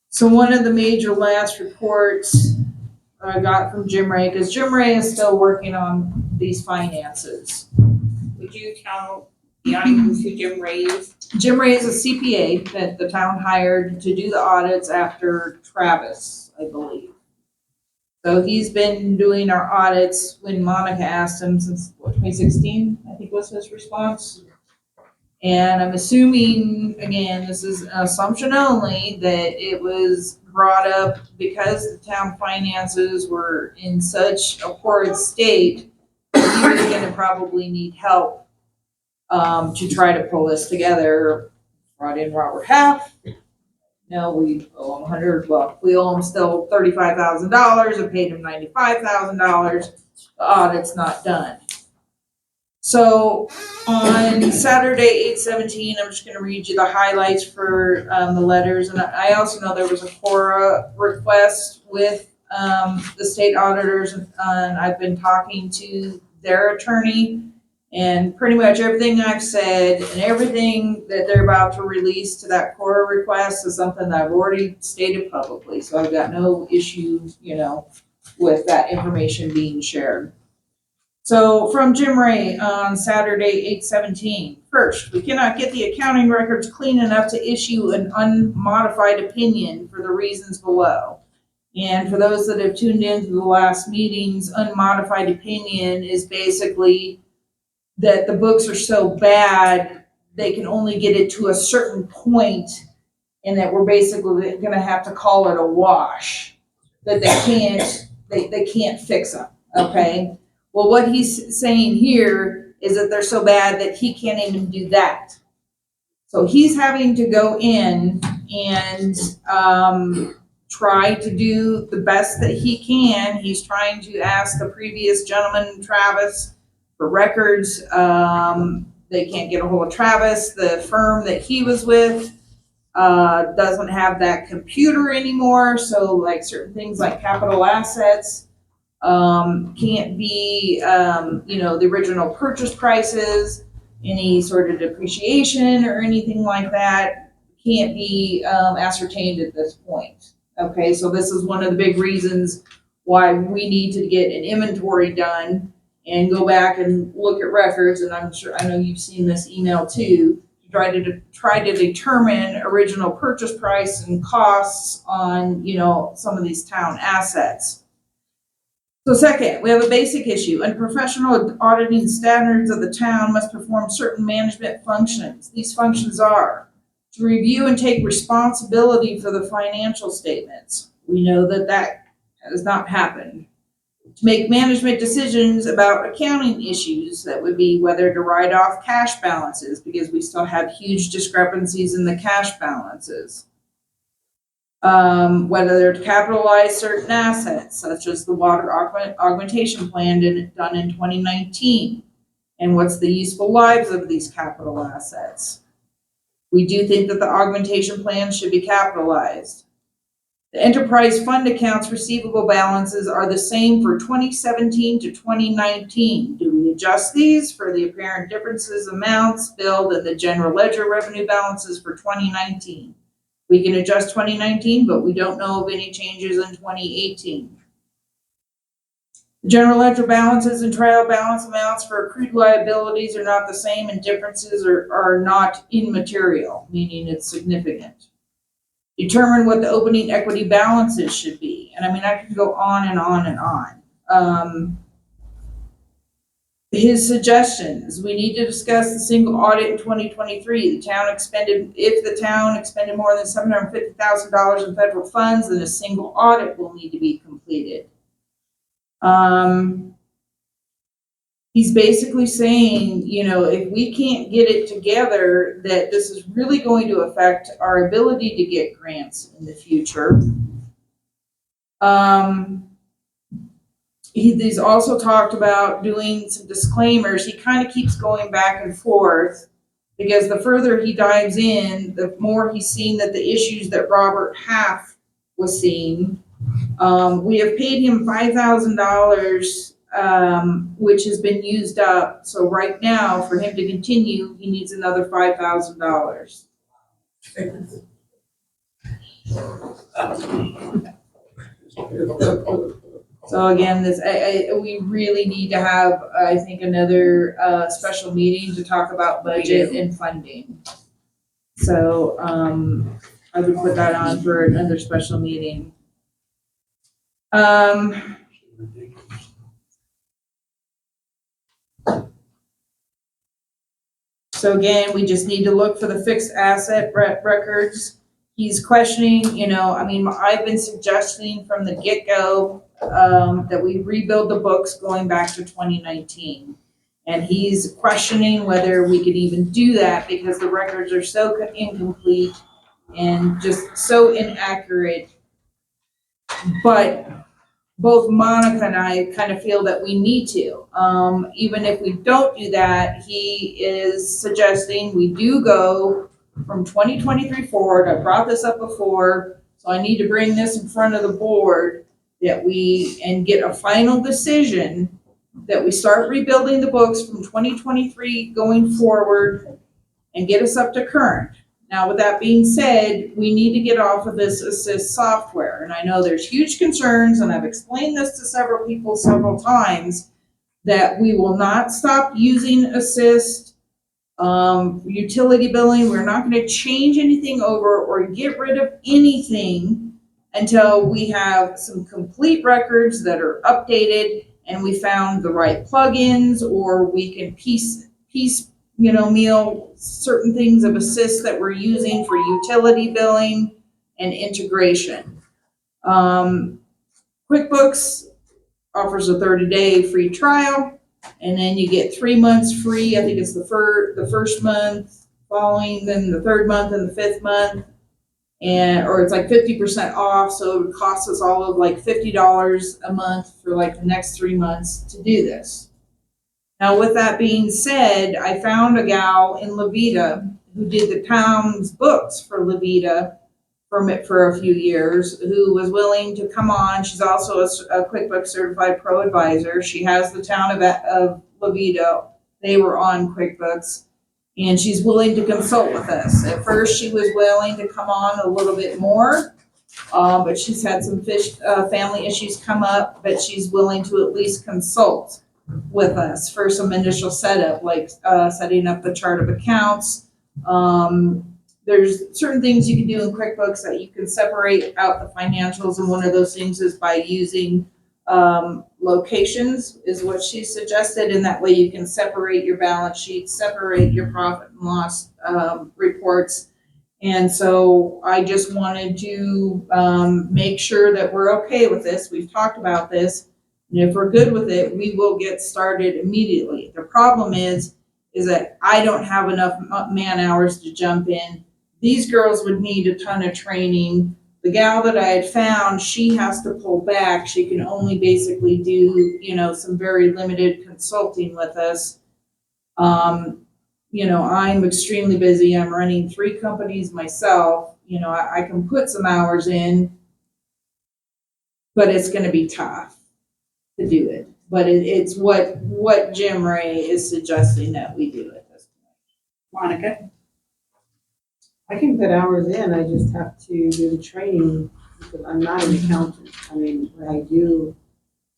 So one of the major last reports I got from Jim Ray, because Jim Ray is still working on these finances. Would you tell the audience who Jim Ray is? Jim Ray is a CPA that the town hired to do the audits after Travis, I believe. So he's been doing our audits when Monica asked him since, 2016, I think was his response. And I'm assuming, again, this is an assumption only, that it was brought up because the town finances were in such a horrid state, that he was gonna probably need help to try to pull this together. Brought in Robert Half. No, we owe him we owe him still $35,000 and paid him $95,000. The audit's not done. So on Saturday, 8/17, I'm just gonna read you the highlights for the letters. And I also know there was a Cora request with the state auditors, and I've been talking to their attorney. And pretty much everything I've said and everything that they're about to release to that Cora request is something that I've already stated publicly. So I've got no issue, with that information being shared. So from Jim Ray on Saturday, 8/17. First, we cannot get the accounting records clean enough to issue an unmodified opinion for the reasons below. And for those that have tuned into the last meetings, unmodified opinion is basically that the books are so bad, they can only get it to a certain point, and that we're basically gonna have to call it a wash. That they can't fix them, okay? Well, what he's saying here is that they're so bad that he can't even do that. So he's having to go in and try to do the best that he can. He's trying to ask the previous gentleman, Travis, for records. They can't get a hold of Travis. The firm that he was with doesn't have that computer anymore. So like certain things like capital assets can't be, the original purchase prices, any sort of depreciation or anything like that can't be ascertained at this point. Okay, so this is one of the big reasons why we need to get an inventory done and go back and look at records. And I know you've seen this email too, to try to determine original purchase price and costs on, some of these town assets. So second, we have a basic issue. Under professional auditing standards of the town must perform certain management functions. These functions are to review and take responsibility for the financial statements. We know that has not happened. To make management decisions about accounting issues, that would be whether to write off cash balances, because we still have huge discrepancies in the cash balances. Whether they're to capitalize certain assets, such as the water augmentation plan done in 2019, and what's the useful lives of these capital assets. We do think that the augmentation plan should be capitalized. The enterprise fund accounts receivable balances are the same for 2017 to 2019. Do we adjust these for the apparent differences amounts billed and the general ledger revenue balances for 2019? We can adjust 2019, but we don't know of any changes in 2018. The general ledger balances and trial balance amounts for accrued liabilities are not the same, and differences are not immaterial, meaning it's significant. Determine what the opening equity balances should be. And I could go on and on and on. His suggestions: we need to discuss the single audit in 2023. If the town expended more than $750,000 in federal funds, then a single audit will need to be completed. He's basically saying, if we can't get it together, that this is really going to affect our ability to get grants in the future. He's also talked about doing some disclaimers. He kind of keeps going back and forth, because the further he dives in, the more he's seen that the issues that Robert Half was seeing. We have paid him $5,000, which has been used up. So right now, for him to continue, he needs another $5,000. So again, we really need to have, I think, another, special meeting to talk about budget and funding. So, I would put that on for another special meeting. So again, we just need to look for the fixed asset records. He's questioning, I've been suggesting from the get-go, that we rebuild the books going back to 2019. And he's questioning whether we could even do that because the records are so incomplete and just so inaccurate. But both Monica and I kind of feel that we need to. Even if we don't do that, he is suggesting we do go from 2023 forward. I brought this up before, so I need to bring this in front of the board and get a final decision that we start rebuilding the books from 2023 going forward and get us up to current. Now, with that being said, we need to get off of this assist software. And I know there's huge concerns, and I've explained this to several people several times, that we will not stop using assist. Utility billing, we're not going to change anything over or get rid of anything until we have some complete records that are updated and we found the right plugins, or we can piece meal certain things of assist that we're using for utility billing and integration. QuickBooks offers a 30-day free trial, and then you get 3 months free. I think it's the first month following, then the third month and the fifth month, or it's like 50% off. So it would cost us all of like $50 a month for like the next 3 months to do this. Now, with that being said, I found a gal in Levita who did the town's books for Levita for a few years, who was willing to come on. She's also a QuickBooks Certified Pro Advisor. She has the town of Levita. They were on QuickBooks, and she's willing to consult with us. At first, she was willing to come on a little bit more, but she's had some family issues come up, but she's willing to at least consult with us for some initial setup, like setting up the chart of accounts. There's certain things you can do in QuickBooks that you can separate out the financials, and one of those things is by using locations, is what she suggested, and that way you can separate your balance sheet, separate your profit and loss reports. And so I just wanted to make sure that we're okay with this. We've talked about this. And if we're good with it, we will get started immediately. The problem is that I don't have enough man hours to jump in. These girls would need a ton of training. The gal that I had found, she has to pull back. She can only basically do, some very limited consulting with us. I'm extremely busy. I'm running 3 companies myself. I can put some hours in, but it's going to be tough to do it. But it's what Jim Ray is suggesting that we do at this point. Monica? I can put hours in, I just have to do the training because I'm not an accountant. I mean, what I do,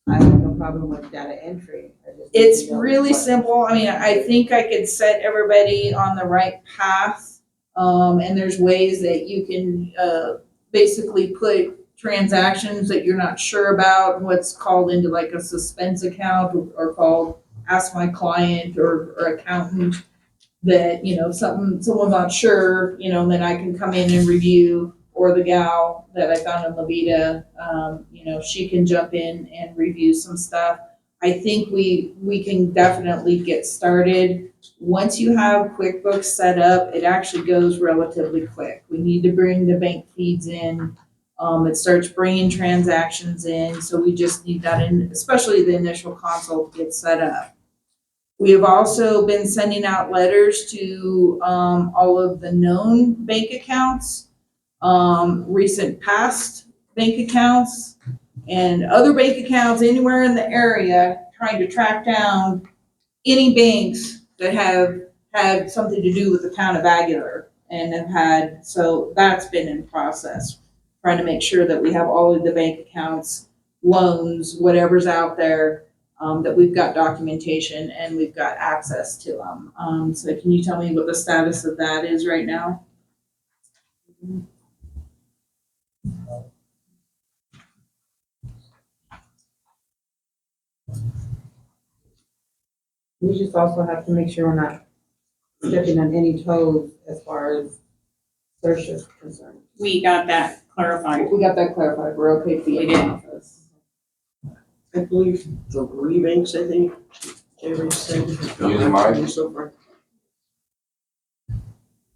I have no problem with data entry. It's really simple. I think I could set everybody on the right path. And there's ways that you can basically put transactions that you're not sure about, what's called into like a suspense account, or called Ask My Client or Accountant, that, someone's not sure, then I can come in and review, or the gal that I found in Levita, she can jump in and review some stuff. I think we can definitely get started. Once you have QuickBooks set up, it actually goes relatively quick. We need to bring the bank feeds in. It starts bringing transactions in, so we just need that in, especially the initial console to get set up. We have also been sending out letters to all of the known bank accounts, recent past bank accounts, and other bank accounts anywhere in the area, trying to track down any banks that have had something to do with the town of Aguilar and have had, so that's been in process, trying to make sure that we have all of the bank accounts loans, whatever's out there, that we've got documentation and we've got access to them. So can you tell me what the status of that is right now? We just also have to make sure we're not stepping on any toes as far as search is concerned. We got that clarified. We got that clarified. We're okay for We the did. office. I believe three banks, I think, Jerry said. Using mine? So far.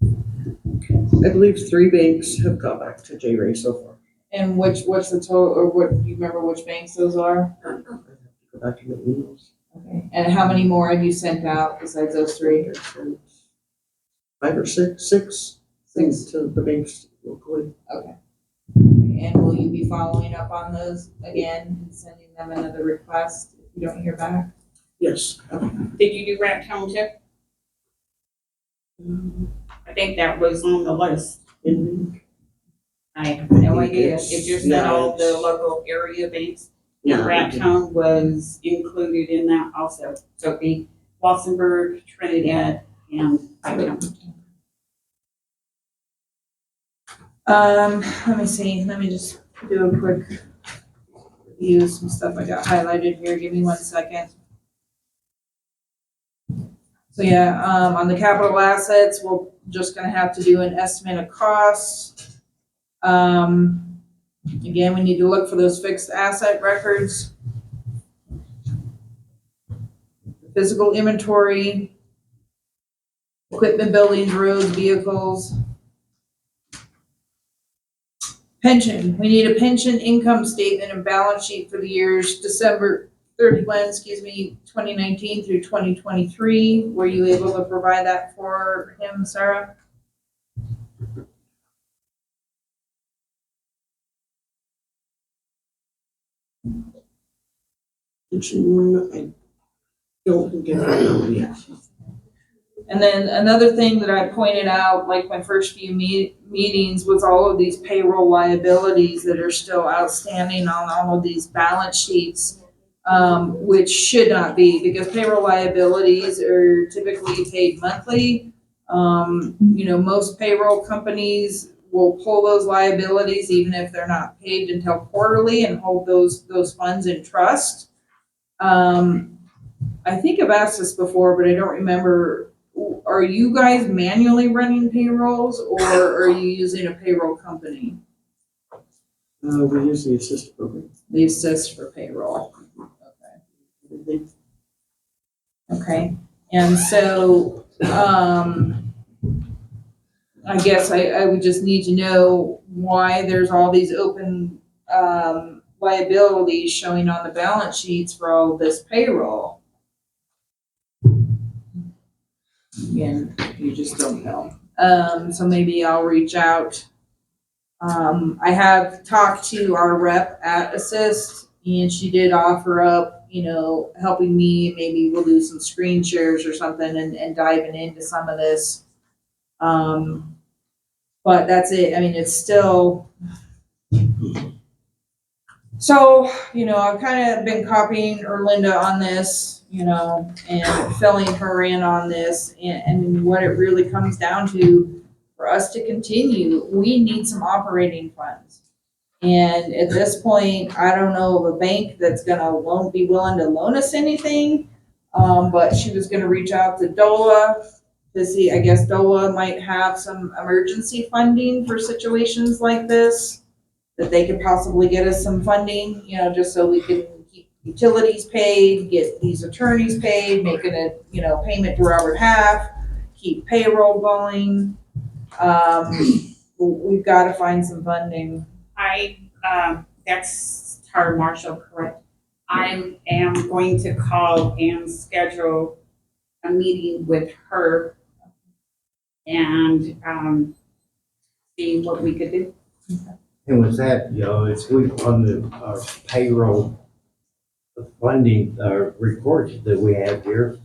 I believe three banks have got back to J-Ray so far. And what's the total, or what, do you remember which banks those are? I have to go back to the emails. Okay. And how many more have you sent out besides those three? 5 or 6 to the banks locally. Okay. And will you be following up on those again and sending them another request if you don't hear back? Yes. Did you do Rat Township? I think that was on the list. I have no idea. It just said all the local area banks. And Rat Town was included in that also. So it'd be Wassenberg, Trinidad, and Rat Town. Let me see. Let me just do a quick review of some stuff I got highlighted here. Give me 1 second. So yeah, on the capital assets, we're just gonna have to do an estimate of costs. Again, we need to look for those fixed asset records. Physical inventory, equipment, buildings, roads, vehicles. Pension, we need a pension income statement and balance sheet for the years December 31, 2019 through 2023. Were you able to provide that for him, Sarah? I don't think I yet. And then another thing that I pointed out, like my first few meetings, was all of these payroll liabilities that are still outstanding on all of these balance sheets, which should not be, because payroll liabilities are typically paid monthly. Most payroll companies will pull those liabilities even if they're not paid until quarterly and hold those funds in trust. I think I've asked this before, but I don't remember. Are you guys manually running payrolls or are you using a payroll company? We use the assist program. The assist for payroll. Okay. Okay. And so, I guess I would just need to know why there's all these open, liabilities showing on the balance sheets for all this payroll. Again, you just don't know. So maybe I'll reach out. I have talked to our rep at Assist, and she did offer up, helping me. Maybe we'll do some screen shares or something and diving into some of this. But that's it. I mean, it's still. So, I've kind of been copying Erlinda on this, and filling her in on this, and what it really comes down to, for us to continue, we need some operating funds. And at this point, I don't know of a bank that's won't be willing to loan us anything, but she was gonna reach out to DOLA to see, I guess DOLA might have some emergency funding for situations like this, that they could possibly get us some funding, just so we can keep utilities paid, get these attorneys paid, making a, payment to Robert Half, keep payroll going. We've got to find some funding. That's Tara Marshall, correct? I am going to call and schedule a meeting with her and see what we could do. And with that, if we, on the payroll funding reports that we have here,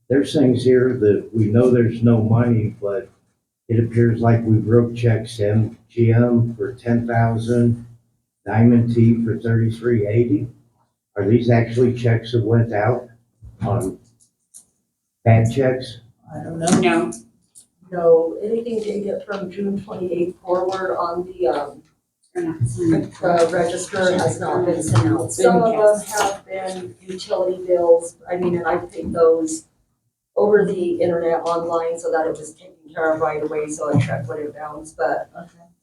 there's things here that we know there's no money, but it appears like we wrote checks to MGM for $10,000. Diamond T for $33.80. Are these actually checks that went out on bad checks? I don't know. No, No, anything dated from June 28th forward on the they're not signed. register has not been sent out. Some of them have been utility bills, I mean, and I paid those over the internet online so that it was taken care of right away, so a check wouldn't bounce, but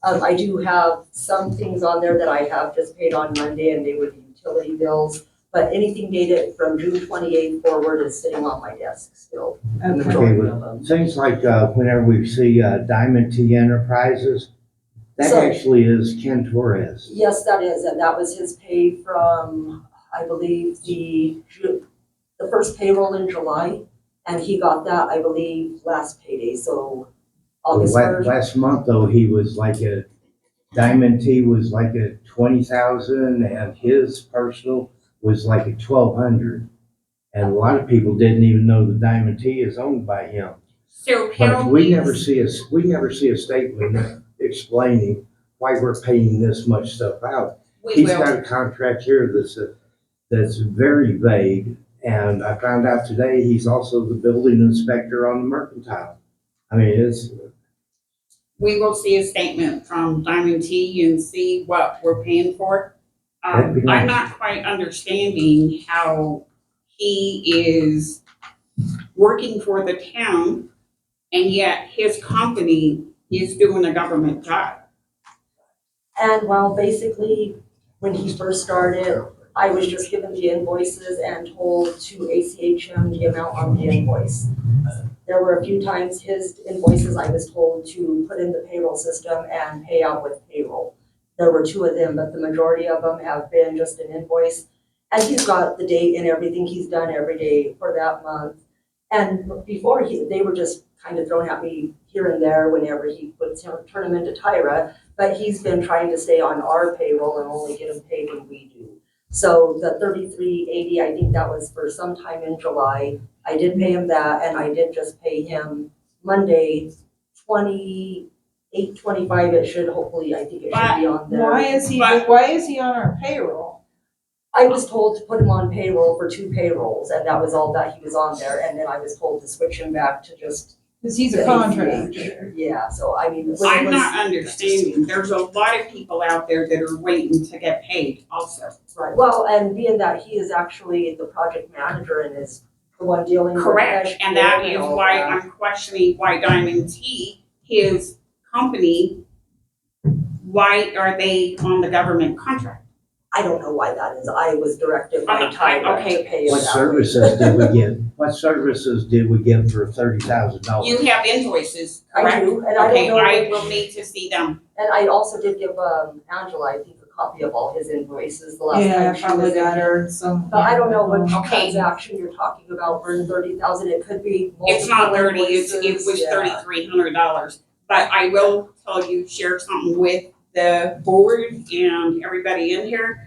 I do have some things on there that I have just paid on Monday, and they were the utility bills, but anything dated from June 28th forward is sitting on my desk still. The Okay. majority of them. Things like, whenever we see, Diamond T Enterprises, that So- actually is Ken Torres. Yes, that is, and that was his pay from, I believe, the first payroll in July, and he got that, I believe, last payday, so August 1st. Last month though, he was like Diamond T was like a 20,000 and his personal was like a 1,200. And a lot of people didn't even know the Diamond T is owned by him. So But how we is- never see a statement explaining why we're paying this much stuff out. we He's will. got a contract here that's very vague, and I found out today he's also the building inspector on the Mercantile. I mean, We will see a statement from Diamond T and see what we're paying for. That'd be nice. I'm not quite understanding how he is working for the town and yet his company is doing a government job. And well, basically, when he first started, I was just given the invoices and told to ACH him the amount on the invoice. There were a few times his invoices I was told to put in the payroll system and pay out with payroll. There were 2 of them, but the majority of them have been just an invoice. And he's got the date and everything he's done every day for that month. And before they were just kind of thrown at me here and there whenever he would turn them into Tyra. But he's been trying to stay on our payroll and only get them paid when we do. So the $33.80, I think that was for sometime in July. I did pay him that, and I did just pay him Monday, 28.25. It should hopefully, I think it should be on there. Why is he on our payroll? I was told to put him on payroll for 2 payrolls, and that was all that he was on there. And then I was told to switch him back to just Because he's a the contractor. ACH. Yeah, so I mean, when it I'm was- not understanding. There's a lot of people out there that are waiting to get paid also. Right, well, and being that he is actually the project manager and is the one dealing with. Correct, cash and that flow is all why that. I'm questioning why Diamond T, his company, why are they on the government contract? I don't know why that is. I was directed by Tyra okay. to pay it what that way. services did we get? What services did we get for $30,000? You have invoices, I correct? do, and I Okay, don't know. I will need to see them. And I also did give Angela, I think, a copy of all his invoices the last Yeah, time I she probably was in got here. her some. But I don't know what Okay. transaction you're talking about for 30,000. It could be It's not multiple 30, it invoices, was yeah. $3,300. But I will tell you, share something with the board and everybody in here.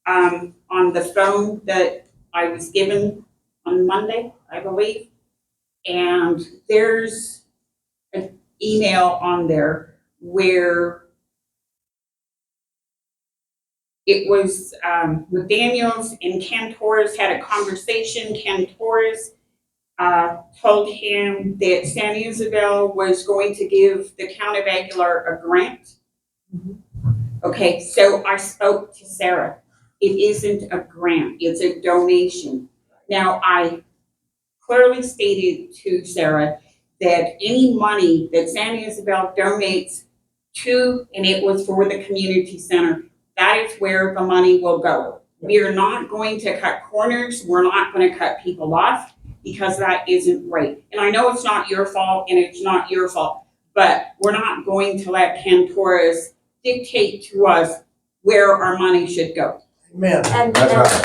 On the phone that I was given on Monday, I believe. And there's an email on there where it was, McDaniels and Ken Torres had a conversation. Ken Torres told him that San Isabel was going to give the town of Aguilar a grant. Okay, so I spoke to Sarah. It isn't a grant, it's a donation. Now, I clearly stated to Sarah that any money that San Isabel donates to, and it was for the community center, that is where the money will go. We are not going to cut corners, we're not gonna cut people off, because that isn't right. And I know it's not your fault, and it's not your fault, but we're not going to let Ken Torres dictate to us where our money should go. Amen. And That's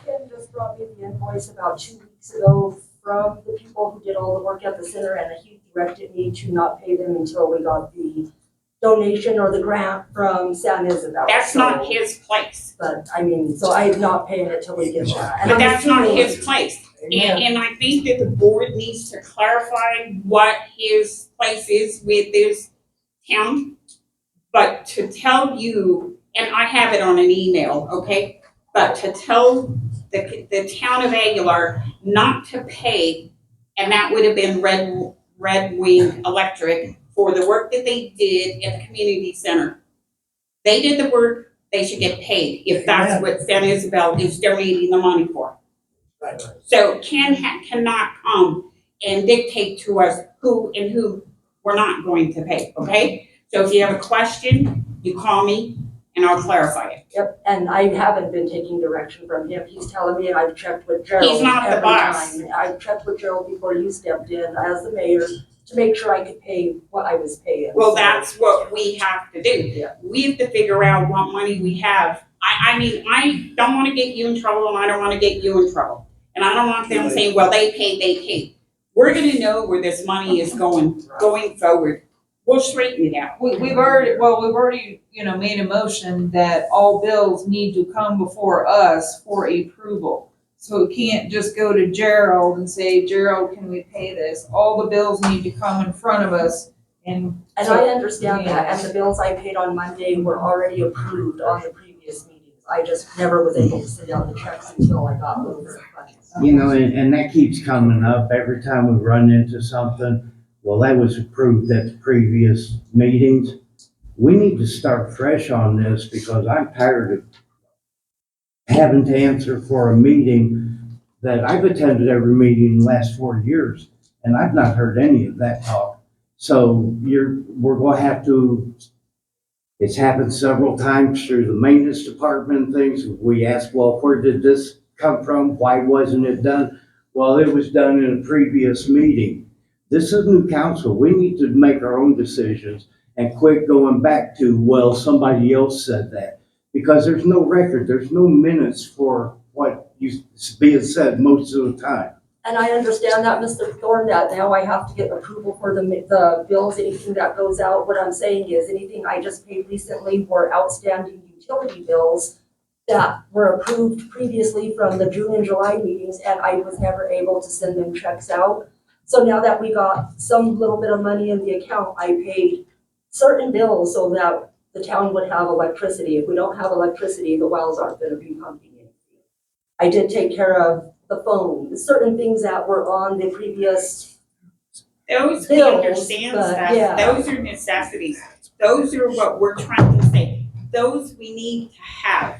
Ken just brought me the invoice about 2 weeks ago from the people who did all the work at the center, and he directed me to not pay them until we got the donation or the grant from San Isabel. That's So- not his place, But I mean, so I'm not paying it till we get that. And but I'm that's not assuming- his place. Amen. And I think that the board needs to clarify what his place is with this town. But to tell you, and I have it on an email, okay? But to tell the town of Aguilar not to pay, and that would have been Red Wing Electric for the work that they did at the community center. They did the work, they should get paid if that's what San Isabel is donating the money for. Right. So cannot come and dictate to us who and who we're not going to pay, okay? So if you have a question, you call me and I'll clarify it. Yep, and I haven't been taking direction from him. He's telling me, and I've checked with Gerald He's not the every boss. time. I've checked with Gerald before you stepped in as the mayor to make sure I could pay what I was paying. Well, So, that's what we have to do. Yeah. We have to figure out what money we have. I mean, I don't wanna get you in trouble and I don't wanna get you in trouble. And I don't want them saying, well, they paid. We're gonna know where this money is going forward. We'll straighten it out. We've already, made a motion that all bills need to come before us for approval. So it can't just go to Gerald and say, Gerald, can we pay this? All the bills need to come in front of us and. And I understand that, and the bills I paid on Monday were already approved on the previous meetings. I just never was able to sit down the checks until I got those funds. And that keeps coming up every time we run into something. Well, that was approved at the previous meetings. We need to start fresh on this because I'm tired of having to answer for a meeting that I've attended every meeting in the last 4 years, and I've not heard any of that talk. So we're gonna have to, it's happened several times through the maintenance department things. We ask, well, where did this come from? Why wasn't it done? Well, it was done in a previous meeting. This is new council. We need to make our own decisions and quit going back to, well, somebody else said that. Because there's no record, there's no minutes for what is being said most of the time. And I understand that, Mr. Thorne, that now I have to get approval for the bills, anything that goes out. What I'm saying is anything I just paid recently were outstanding utility bills that were approved previously from the June and July meetings, and I was never able to send them checks out. So now that we got some little bit of money in the account, I paid certain bills so that the town would have electricity. If we don't have electricity, the wells aren't gonna be pumping anything. I did take care of the phone, certain things that were on the previous, Those, we bills, understand but, that, yeah. those are necessities. Those are what we're trying to say. Those we need to have,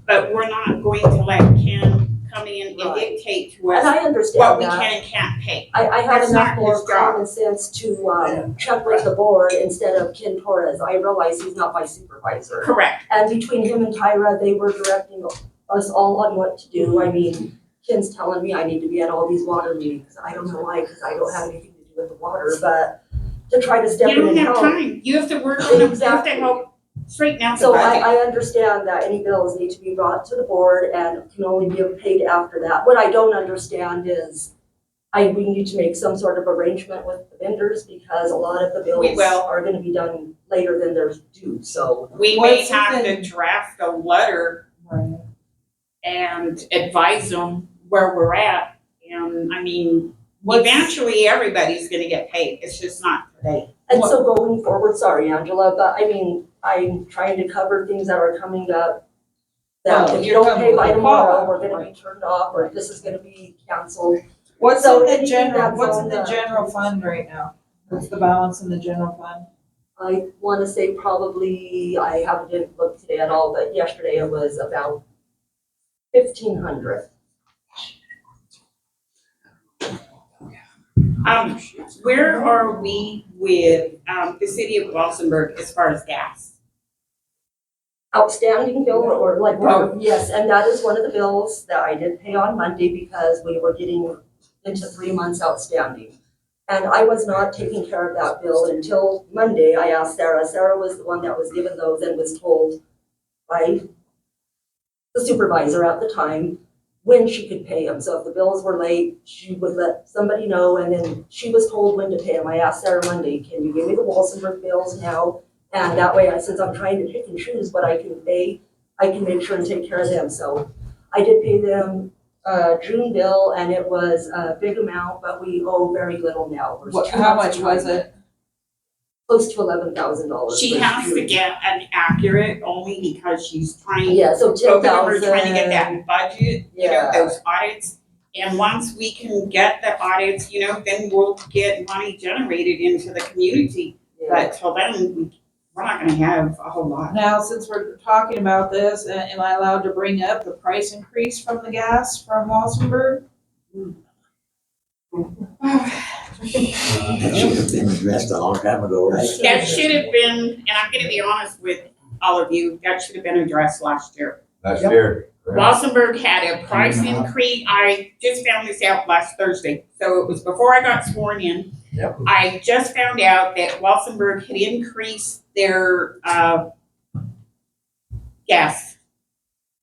but we're not going to let Ken come in and Right. dictate to and us I what understand we that. can and can't pay. I have That's enough not more his job. common sense to check with the board instead of Ken Torres. I realize he's not my supervisor. Correct. And between him and Tyra, they were directing us all on what to do. I mean, Ken's telling me I need to be at all these water meetings. I don't know why, because I don't have anything to do with the water, but to try to step You in don't and have help. time. You have to work on it. You have to Exactly. help straighten out the So budget. I understand that any bills need to be brought to the board and can only be paid after that. What I don't understand is we need to make some sort of arrangement with the vendors because a lot of the We bills will. are gonna be done later than they're due, so. We Well, may it's have to something- draft a letter and advise them where we're at. And I mean, eventually everybody's gonna get paid. It's just not today. And so going forward, sorry, Angela, but I mean, I'm trying to cover things that are coming up. That Well, if you you're don't pay by coming with a tomorrow, call, we're gonna right. be turned off, or this is gonna be canceled. What's So in the anything general, that's what's on in the the- general fund right now? What's the balance in the general fund? I wanna say probably, I haven't looked today at all, but yesterday it was about 1,500. Where are we with, the city of Walsenburg as far as gas? Outstanding bill or like, Oh. yes, and that is one of the bills that I did pay on Monday because we were getting into 3 months outstanding. And I was not taking care of that bill until Monday. I asked Sarah. Sarah was the one that was given those and was told by the supervisor at the time when she could pay them. So if the bills were late, she would let somebody know, and then she was told when to pay them. I asked Sarah Monday, can you give me the Walsenburg bills now? And that way, since I'm trying to pick and choose what I can pay, I can make sure and take care of them. So I did pay them June bill, and it was a big amount, but we owe very little now. There's How much 2 was it? close to $11,000. She has to get an accurate only because she's trying. Yeah, so Both of them are 10,000. trying to get that budget, Yeah. those audits. And once we can get the audits, then we'll get money generated into the community. But till then, we're not gonna have a whole lot. Now, since we're talking about this, am I allowed to bring up the price increase from the gas from Walsenburg? That should have been addressed a long time ago, right? That should have been, and I'm gonna be honest with all of you, that should have been addressed last year. Last year. Walsenburg had a price increase, I just found this out last Thursday, so it was before I got sworn in. Yep. I just found out that Walsenburg had increased their, gas.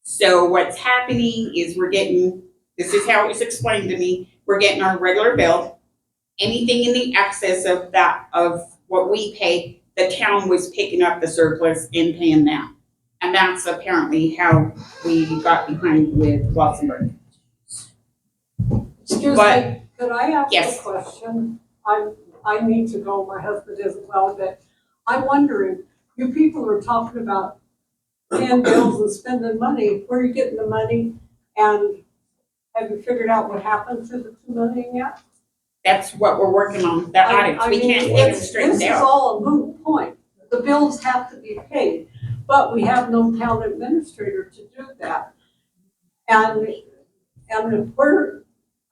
So what's happening is this is how it was explained to me, we're getting our regular bill. Anything in the excess of that, of what we pay, the town was picking up the surplus and paying that. And that's apparently how we got behind with Walsenburg. Excuse But- me, could I ask Yes. a question? I need to go, my husband is as well, but I'm wondering, you people are talking about paying bills and spending money, where are you getting the money? And have you figured out what happened to the $2 million yet? That's what we're working on, the audits, we can't get them straightened This is out. all a moot point. The bills have to be paid, but we have no town administrator to do that. And if we're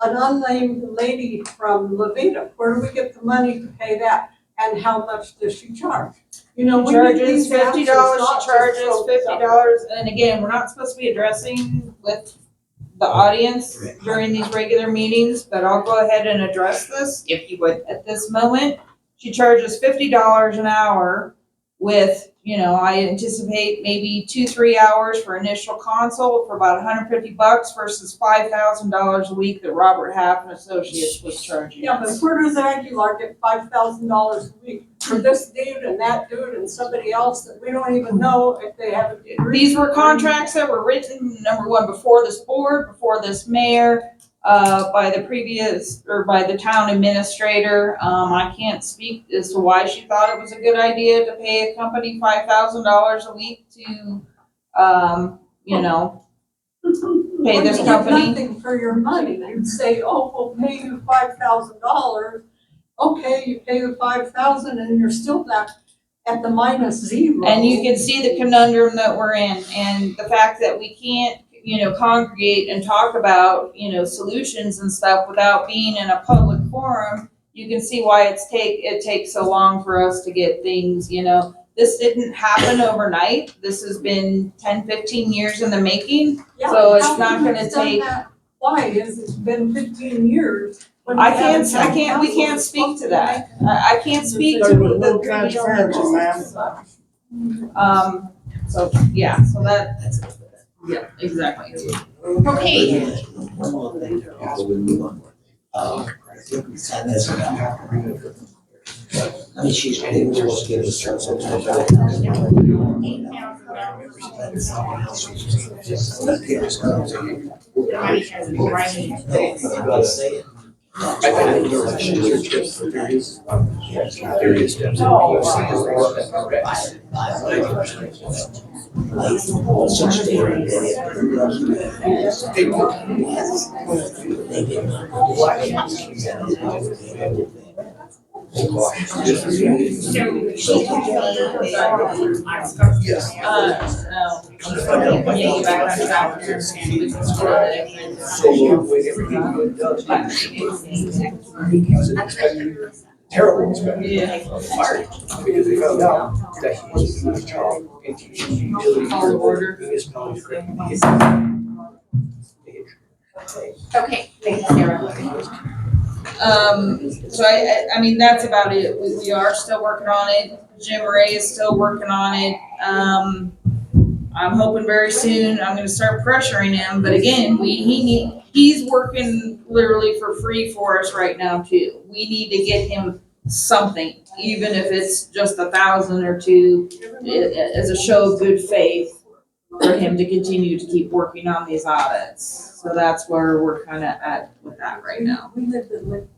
an unnamed lady from Levita, where do we get the money to pay that? And how much does she charge? We need Charges these answers, $50, not she just charges throw $50, and again, we're not supposed to be addressing with the audience during these regular meetings, but I'll go ahead and address this. If you would, At this moment, she charges $50 an hour with, I anticipate maybe 2-3 hours for initial consult for about $150 versus $5,000 a week that Robert Half and Associates was charging. Yeah, but where does Aguilar get $5,000 a week for this dude and that dude and somebody else that we don't even know if they have a degree? These were contracts that were written, number one, before this board, before this mayor, by the town administrator. I can't speak as to why she thought it was a good idea to pay a company $5,000 a week to, pay this You get company. nothing for your money. You'd say, oh, we'll pay you $5,000. Okay, you pay the 5,000 and you're still back at the -0. And you can see the conundrum that we're in, and the fact that we can't, congregate and talk about, solutions and stuff without being in a public forum. You can see why it takes so long for us to get things, This didn't happen overnight. This has been 10, 15 years in the making. Yeah, So it's how not come gonna it's done take- that? Why is it's been 15 years? when we I haven't can't, had we council can't that's speak to supposed that. I can't speak to There was the no previous. transparency, ma'am. So, yeah, so yeah, exactly. okay, One more thing, before we move on. And that's about. I mean, she's supposed to give us some. the money has been rising. I'm gonna say it. Such theory So she told me I'm supposed to. No. Yeah, you back on track here and we can score it. Terrible inspector. Yeah. Fired because they found out that he was doing his job and teaching utility Order. municipalities. Okay, thank you, Sarah. So I mean, that's about it. We are still working on it. Jim Ray is still working on it. I'm hoping very soon I'm gonna start pressuring him, but again, he's working literally for free for us right now too. We need to get him something, even if it's just 1,000 or 2, as a show of good faith for him to continue to keep working on these audits. So that's where we're kinda at with that right now. We lived in Lincoln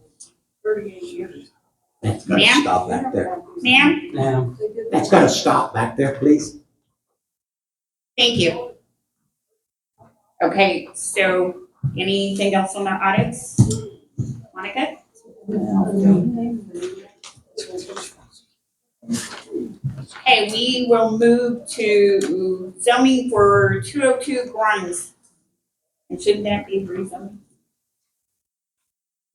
38 years. That's gotta Ma'am? stop back there. Ma'am, Ma'am, that's gotta stop back there, please. thank you. Okay, so anything else on the audits? Monica? Okay, we will move to zoning for 202 Grimes. And shouldn't that be rezoned?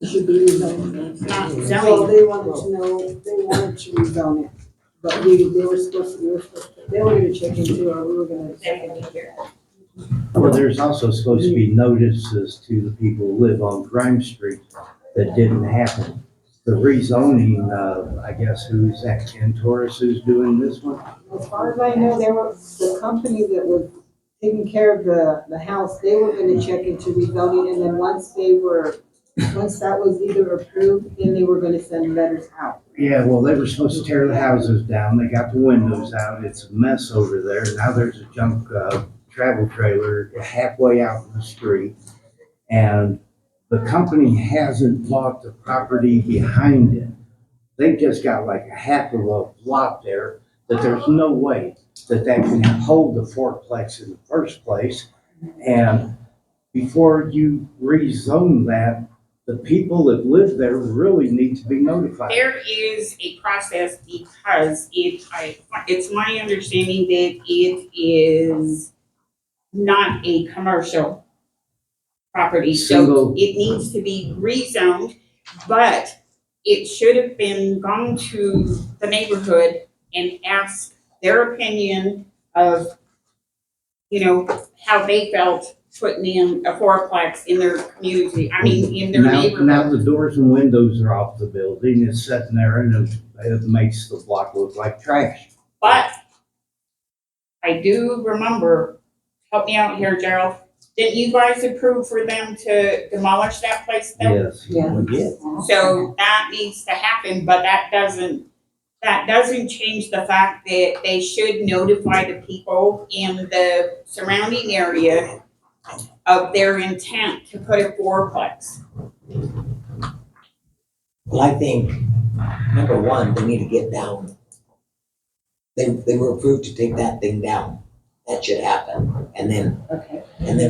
It should be rezoned. It's not Well, zoning. they wanted to know, they wanted to rezone it, but they were supposed to, they were gonna check into it, or we were gonna check into it. Well, there's also supposed to be notices to the people who live on Grimes Street that didn't happen. The rezoning, I guess, who's that, Ken Torres, who's doing this one? As far as I know, they were, the company that was taking care of the house, they were gonna check into rezoning, and then once that was either approved, then they were gonna send letters out. Yeah, well, they were supposed to tear the houses down. They got the windows out. It's a mess over there. Now there's a junk, travel trailer halfway out in the street. And the company hasn't bought the property behind it. They've just got like a half of a lot there that there's no way that can hold the fourplex in the first place. And before you rezone that, the people that live there really need to be notified. There is a process because it's my understanding that it is not a commercial property, so Single- it needs to be rezoned, but it should have been gone to the neighborhood and asked their opinion of, how they felt putting in a fourplex in their community, in their Now neighborhood. the doors and windows are off the building. It's sitting there and it makes the block look like trash. But I do remember, help me out here, Gerald, didn't you guys approve for them to demolish that place though? Yes. Yeah. We did. So that needs to happen, but that doesn't change the fact that they should notify the people in the surrounding area of their intent to put a fourplex. Well, I think, number one, they need to get down. They were approved to take that thing down. That should happen, and then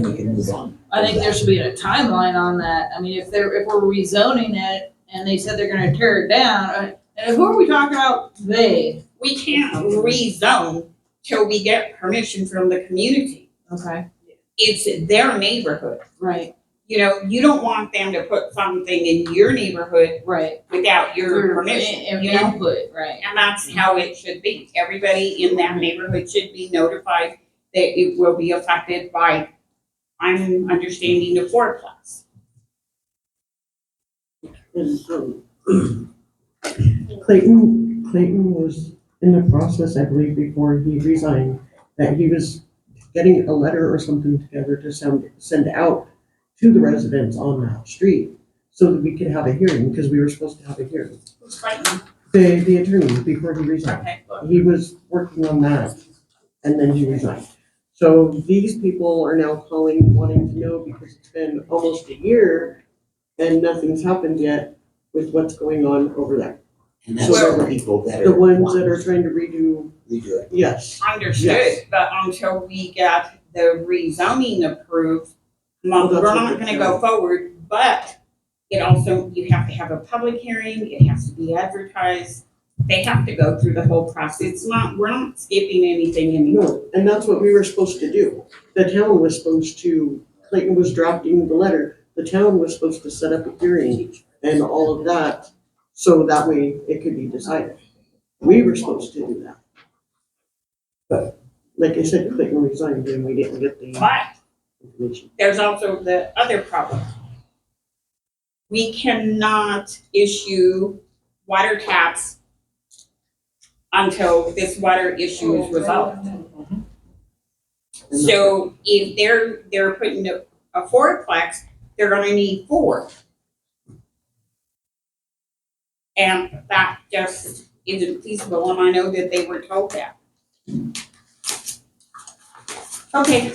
we can move on. I think there should be a timeline on that. I mean, if we're rezoning it and they said they're gonna tear it down, and who are we talking about? They. We can't rezone till we get permission from the community. Okay. It's their neighborhood. Right. You don't want them to put something in your neighborhood Right. without your permission, Input, right. And that's how it should be. Everybody in that neighborhood should be notified that it will be affected by, I'm understanding, the fourplex. Clayton was in the process, I believe, before he resigned, that he was getting a letter or something together to send out to the residents on that street so that we could have a hearing, because we were supposed to have a hearing. Who's fighting? The attorney, before he resigned. Okay. He was working on that, and then he resigned. So these people are now calling, wanting to know, because it's been almost a year and nothing's happened yet with what's going on over there. And that's the people that are. The ones that are trying to redo Redo it. Yes. Understood, Yes. but until we get the rezoning approved, Well, we're that's what not they're gonna go forward, but it also, you have to have a public hearing, it has to be advertised. They have to go through the whole process. We're not skipping anything anymore. No, and that's what we were supposed to do. The town was supposed to, Clayton was drafting the letter, the town was supposed to set up a hearing and all of that, so that way it could be decided. We were supposed to do that. But, like I said, Clayton resigned and we didn't get the But information. there's also the other problem. We cannot issue water taps until this water issue is resolved. So if they're putting a fourplex, they're gonna need 4. And that just isn't feasible, and I know that they were told that. Okay.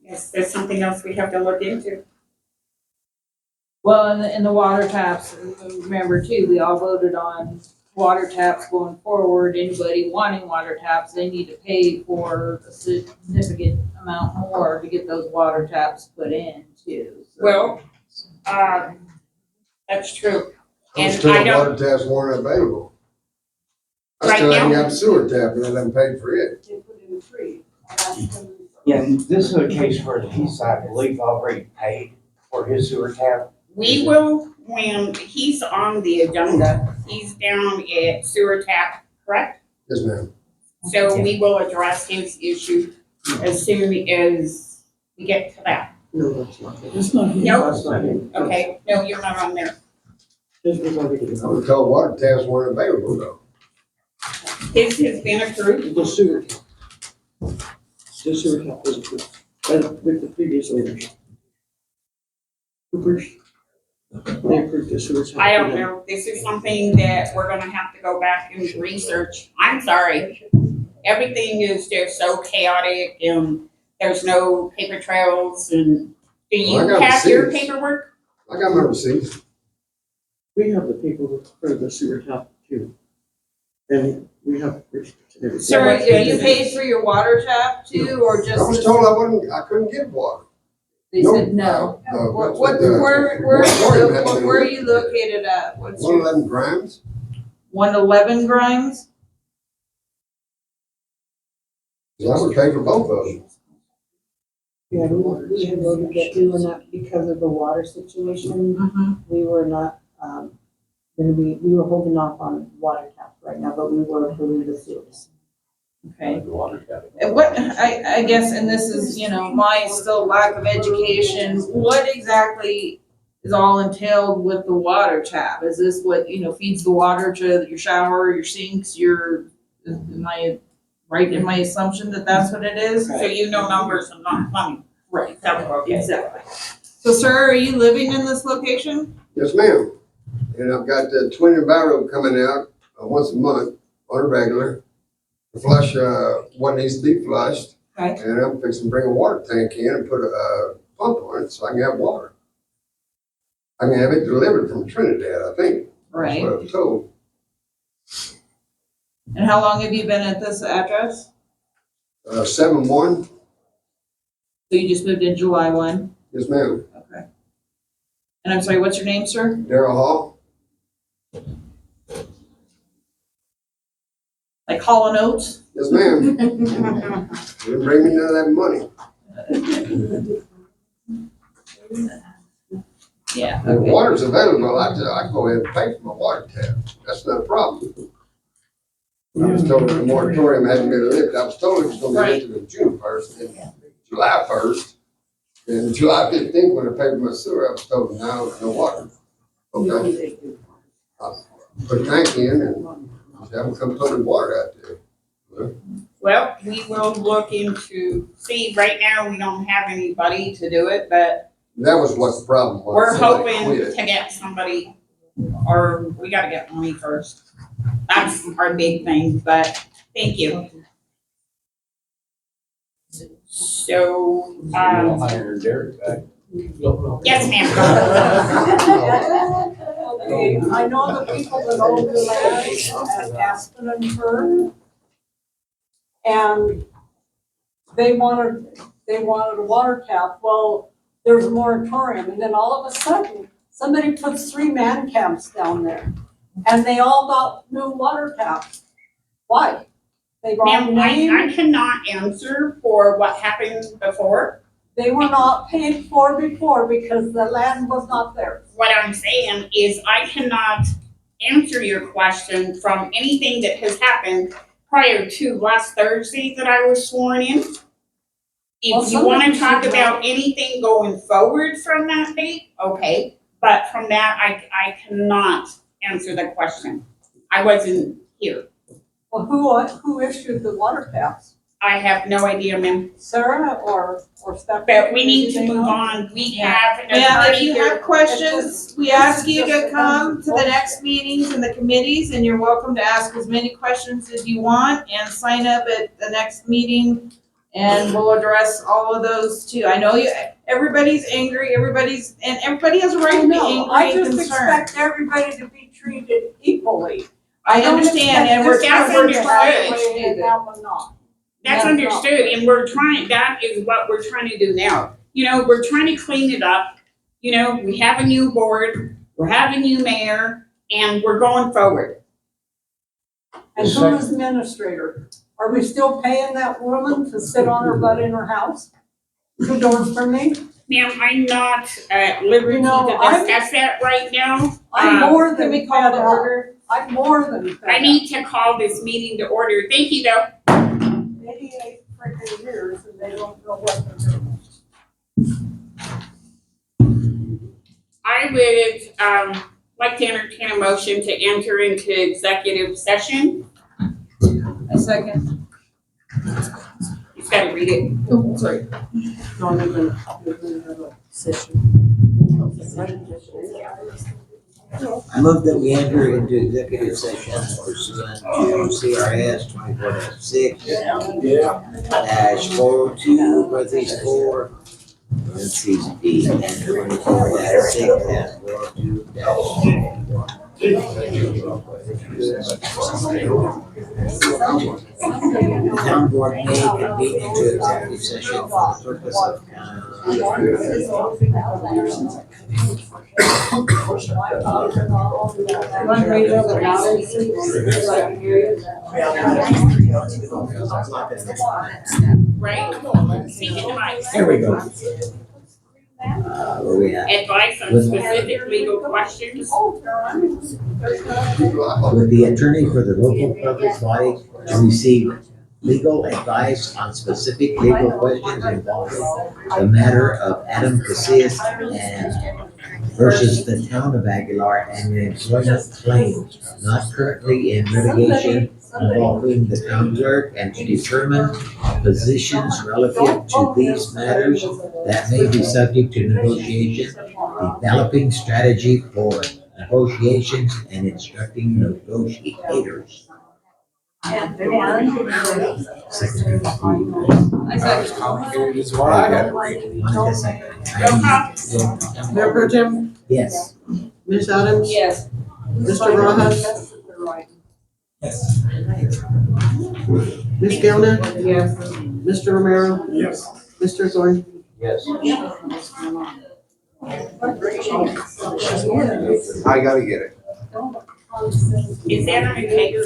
Yes, there's something else we have to look into. Well, and the water taps, remember too, we all voted on water taps going forward. Anybody wanting water taps, they need to pay for a significant amount more to get those water taps put in too. So. Well, that's true. I'm And still I don't, water taps weren't available. I Right still haven't now? got a sewer tap and I haven't paid for it. They put in free. I asked them. Yeah, and this is a case where he's, I believe, already paid for his sewer tap. we will, when he's on the agenda, he's down at sewer tap, correct? Yes, ma'am. So we will address his issue as soon as we get to that. No, that's not it. It's not here. No, That's not it. okay, no, you're not on there. This was already. I was told water taps weren't available though. His has been approved. The sewer tap. The sewer tap was approved, with the previous owners. Coopers. They approved the sewer tap. I don't know, this is something that we're gonna have to go back and research. I'm sorry. Everything is just so chaotic and there's no paper trails and do Well, I you got have your receipts. paperwork? I got my receipts. We have the paperwork for the sewer tap too. And we have. So are you paid for your water tap too, or just? I was told I couldn't get water. They said no. Where are you located at? What's your? 111 Grimes? 111 Grimes? I would pay for both of them. Yeah, we had voted that we were not, because of the water situation, we were not, we were holding off on water tap right now, but we were approving the sewers. Okay. And what, I guess, and this is, my still lack of education, what exactly is all entailed with the water tap? Is this what, feeds the water to your shower, your sinks, am I right in my assumption that that's what it is? So you know numbers and not plumbing. Right, Okay. exactly. So sir, are you living in this location? Yes, ma'am. And I've got the twin barrel coming out once a month on a regular to flush what needs to be flushed. Okay. And I'm fixing to bring a water tank in and put a pump on it so I can have water. I can have it delivered from Trinidad, I think. Right. That's what I was told. And how long have you been at this address? 7-1. So you just moved in July 1? Yes, ma'am. Okay. And I'm sorry, what's your name, sir? Darrell Hall. Like Hall and Oates? Yes, ma'am. Didn't bring me none of that money. Yeah. If water's available, I go ahead and pay for my water tap. That's not a problem. I was told the moratorium hadn't been lifted. I was told it was gonna be lifted on June 1st and July 1st. And July 15th, when I paid for my sewer, I was told no water. Okay. I put a tank in and have them come put the water out there. Well, we will look into, see, right now, we don't have anybody to do it, but That was what the problem was. we're Somebody hoping quit. to get somebody, or we gotta get money first. That's our big thing, but thank you. So, yes, ma'am. Okay, I know the people that own the land at Aspen and Fern. And they wanted a water tap. Well, there's a moratorium, and then all of a sudden, somebody puts 3 man camps down there. And they all got new water taps. Why? They brought Ma'am, I name, cannot answer for what happened before. they were not paid for before because the land was not theirs. What I'm saying is I cannot answer your question from anything that has happened prior to last Thursday that I was sworn in. Well, If you wanna somebody talk should about anything going forward from that date, okay, but from that, I cannot answer the question. I wasn't here. Well, who issued the water taps? I have no idea, ma'am, Sarah or Stephanie? but we need to Do they move know? on. We have an Ma'am, if attorney you here. have questions, we ask you to come to the next meetings and the committees, and you're welcome to ask as many questions as you want and sign up at the next meeting, and we'll address all of those too. I know you, everybody's angry, and everybody has a right to be angry I and just concerned. expect everybody to be treated equally. I don't understand, expect and we're this trying one to to work get the right right away and that one not. That's No, no. understood, and that is what we're trying to do now. You know, we're trying to clean it up. You know, we have a new board, we're having a new mayor, and we're going forward. And who is administrator? Are we still paying that woman to sit on her butt in her house? Two doors from me? Ma'am, I'm not at liberty You know, to I'm- discuss that right now. I'm more Can than we call fed the up. order? I'm more than fed I up. need to call this meeting to order. Thank you, though. 88 freaking years and they don't know what they're doing. I would like to entertain a motion to enter into executive session. A second. You just gotta read it. Oh, sorry. No, I'm gonna have a session. I move that we enter into executive session pursuant to CRS 24-6 dash 402, parentheses 4, parentheses D, and 24-6 dash 402 dash 1. The town board may convene into executive session for the purpose of Right? Speak in the mic. There we go. Where we at? Advice on specific legal questions. With the attorney for the local public body to receive legal advice on specific legal questions involving the matter of Adam Casillas and versus the town of Aguilar and the employment claim not currently in litigation involving the town clerk, and to determine positions relative to these matters that may be subject to negotiation, developing strategy for negotiations and instructing negotiators. Secretary. Complicated is what I had to read. Monica second. Mayor Pro Tem, Yes. Ms. Adams, Yes. Mr. Rojas, Yes. Ms. Galna, Yes. Mr. Romero, Yes. Mr. Thorne. Yes. I gotta get it. Is that on a paper?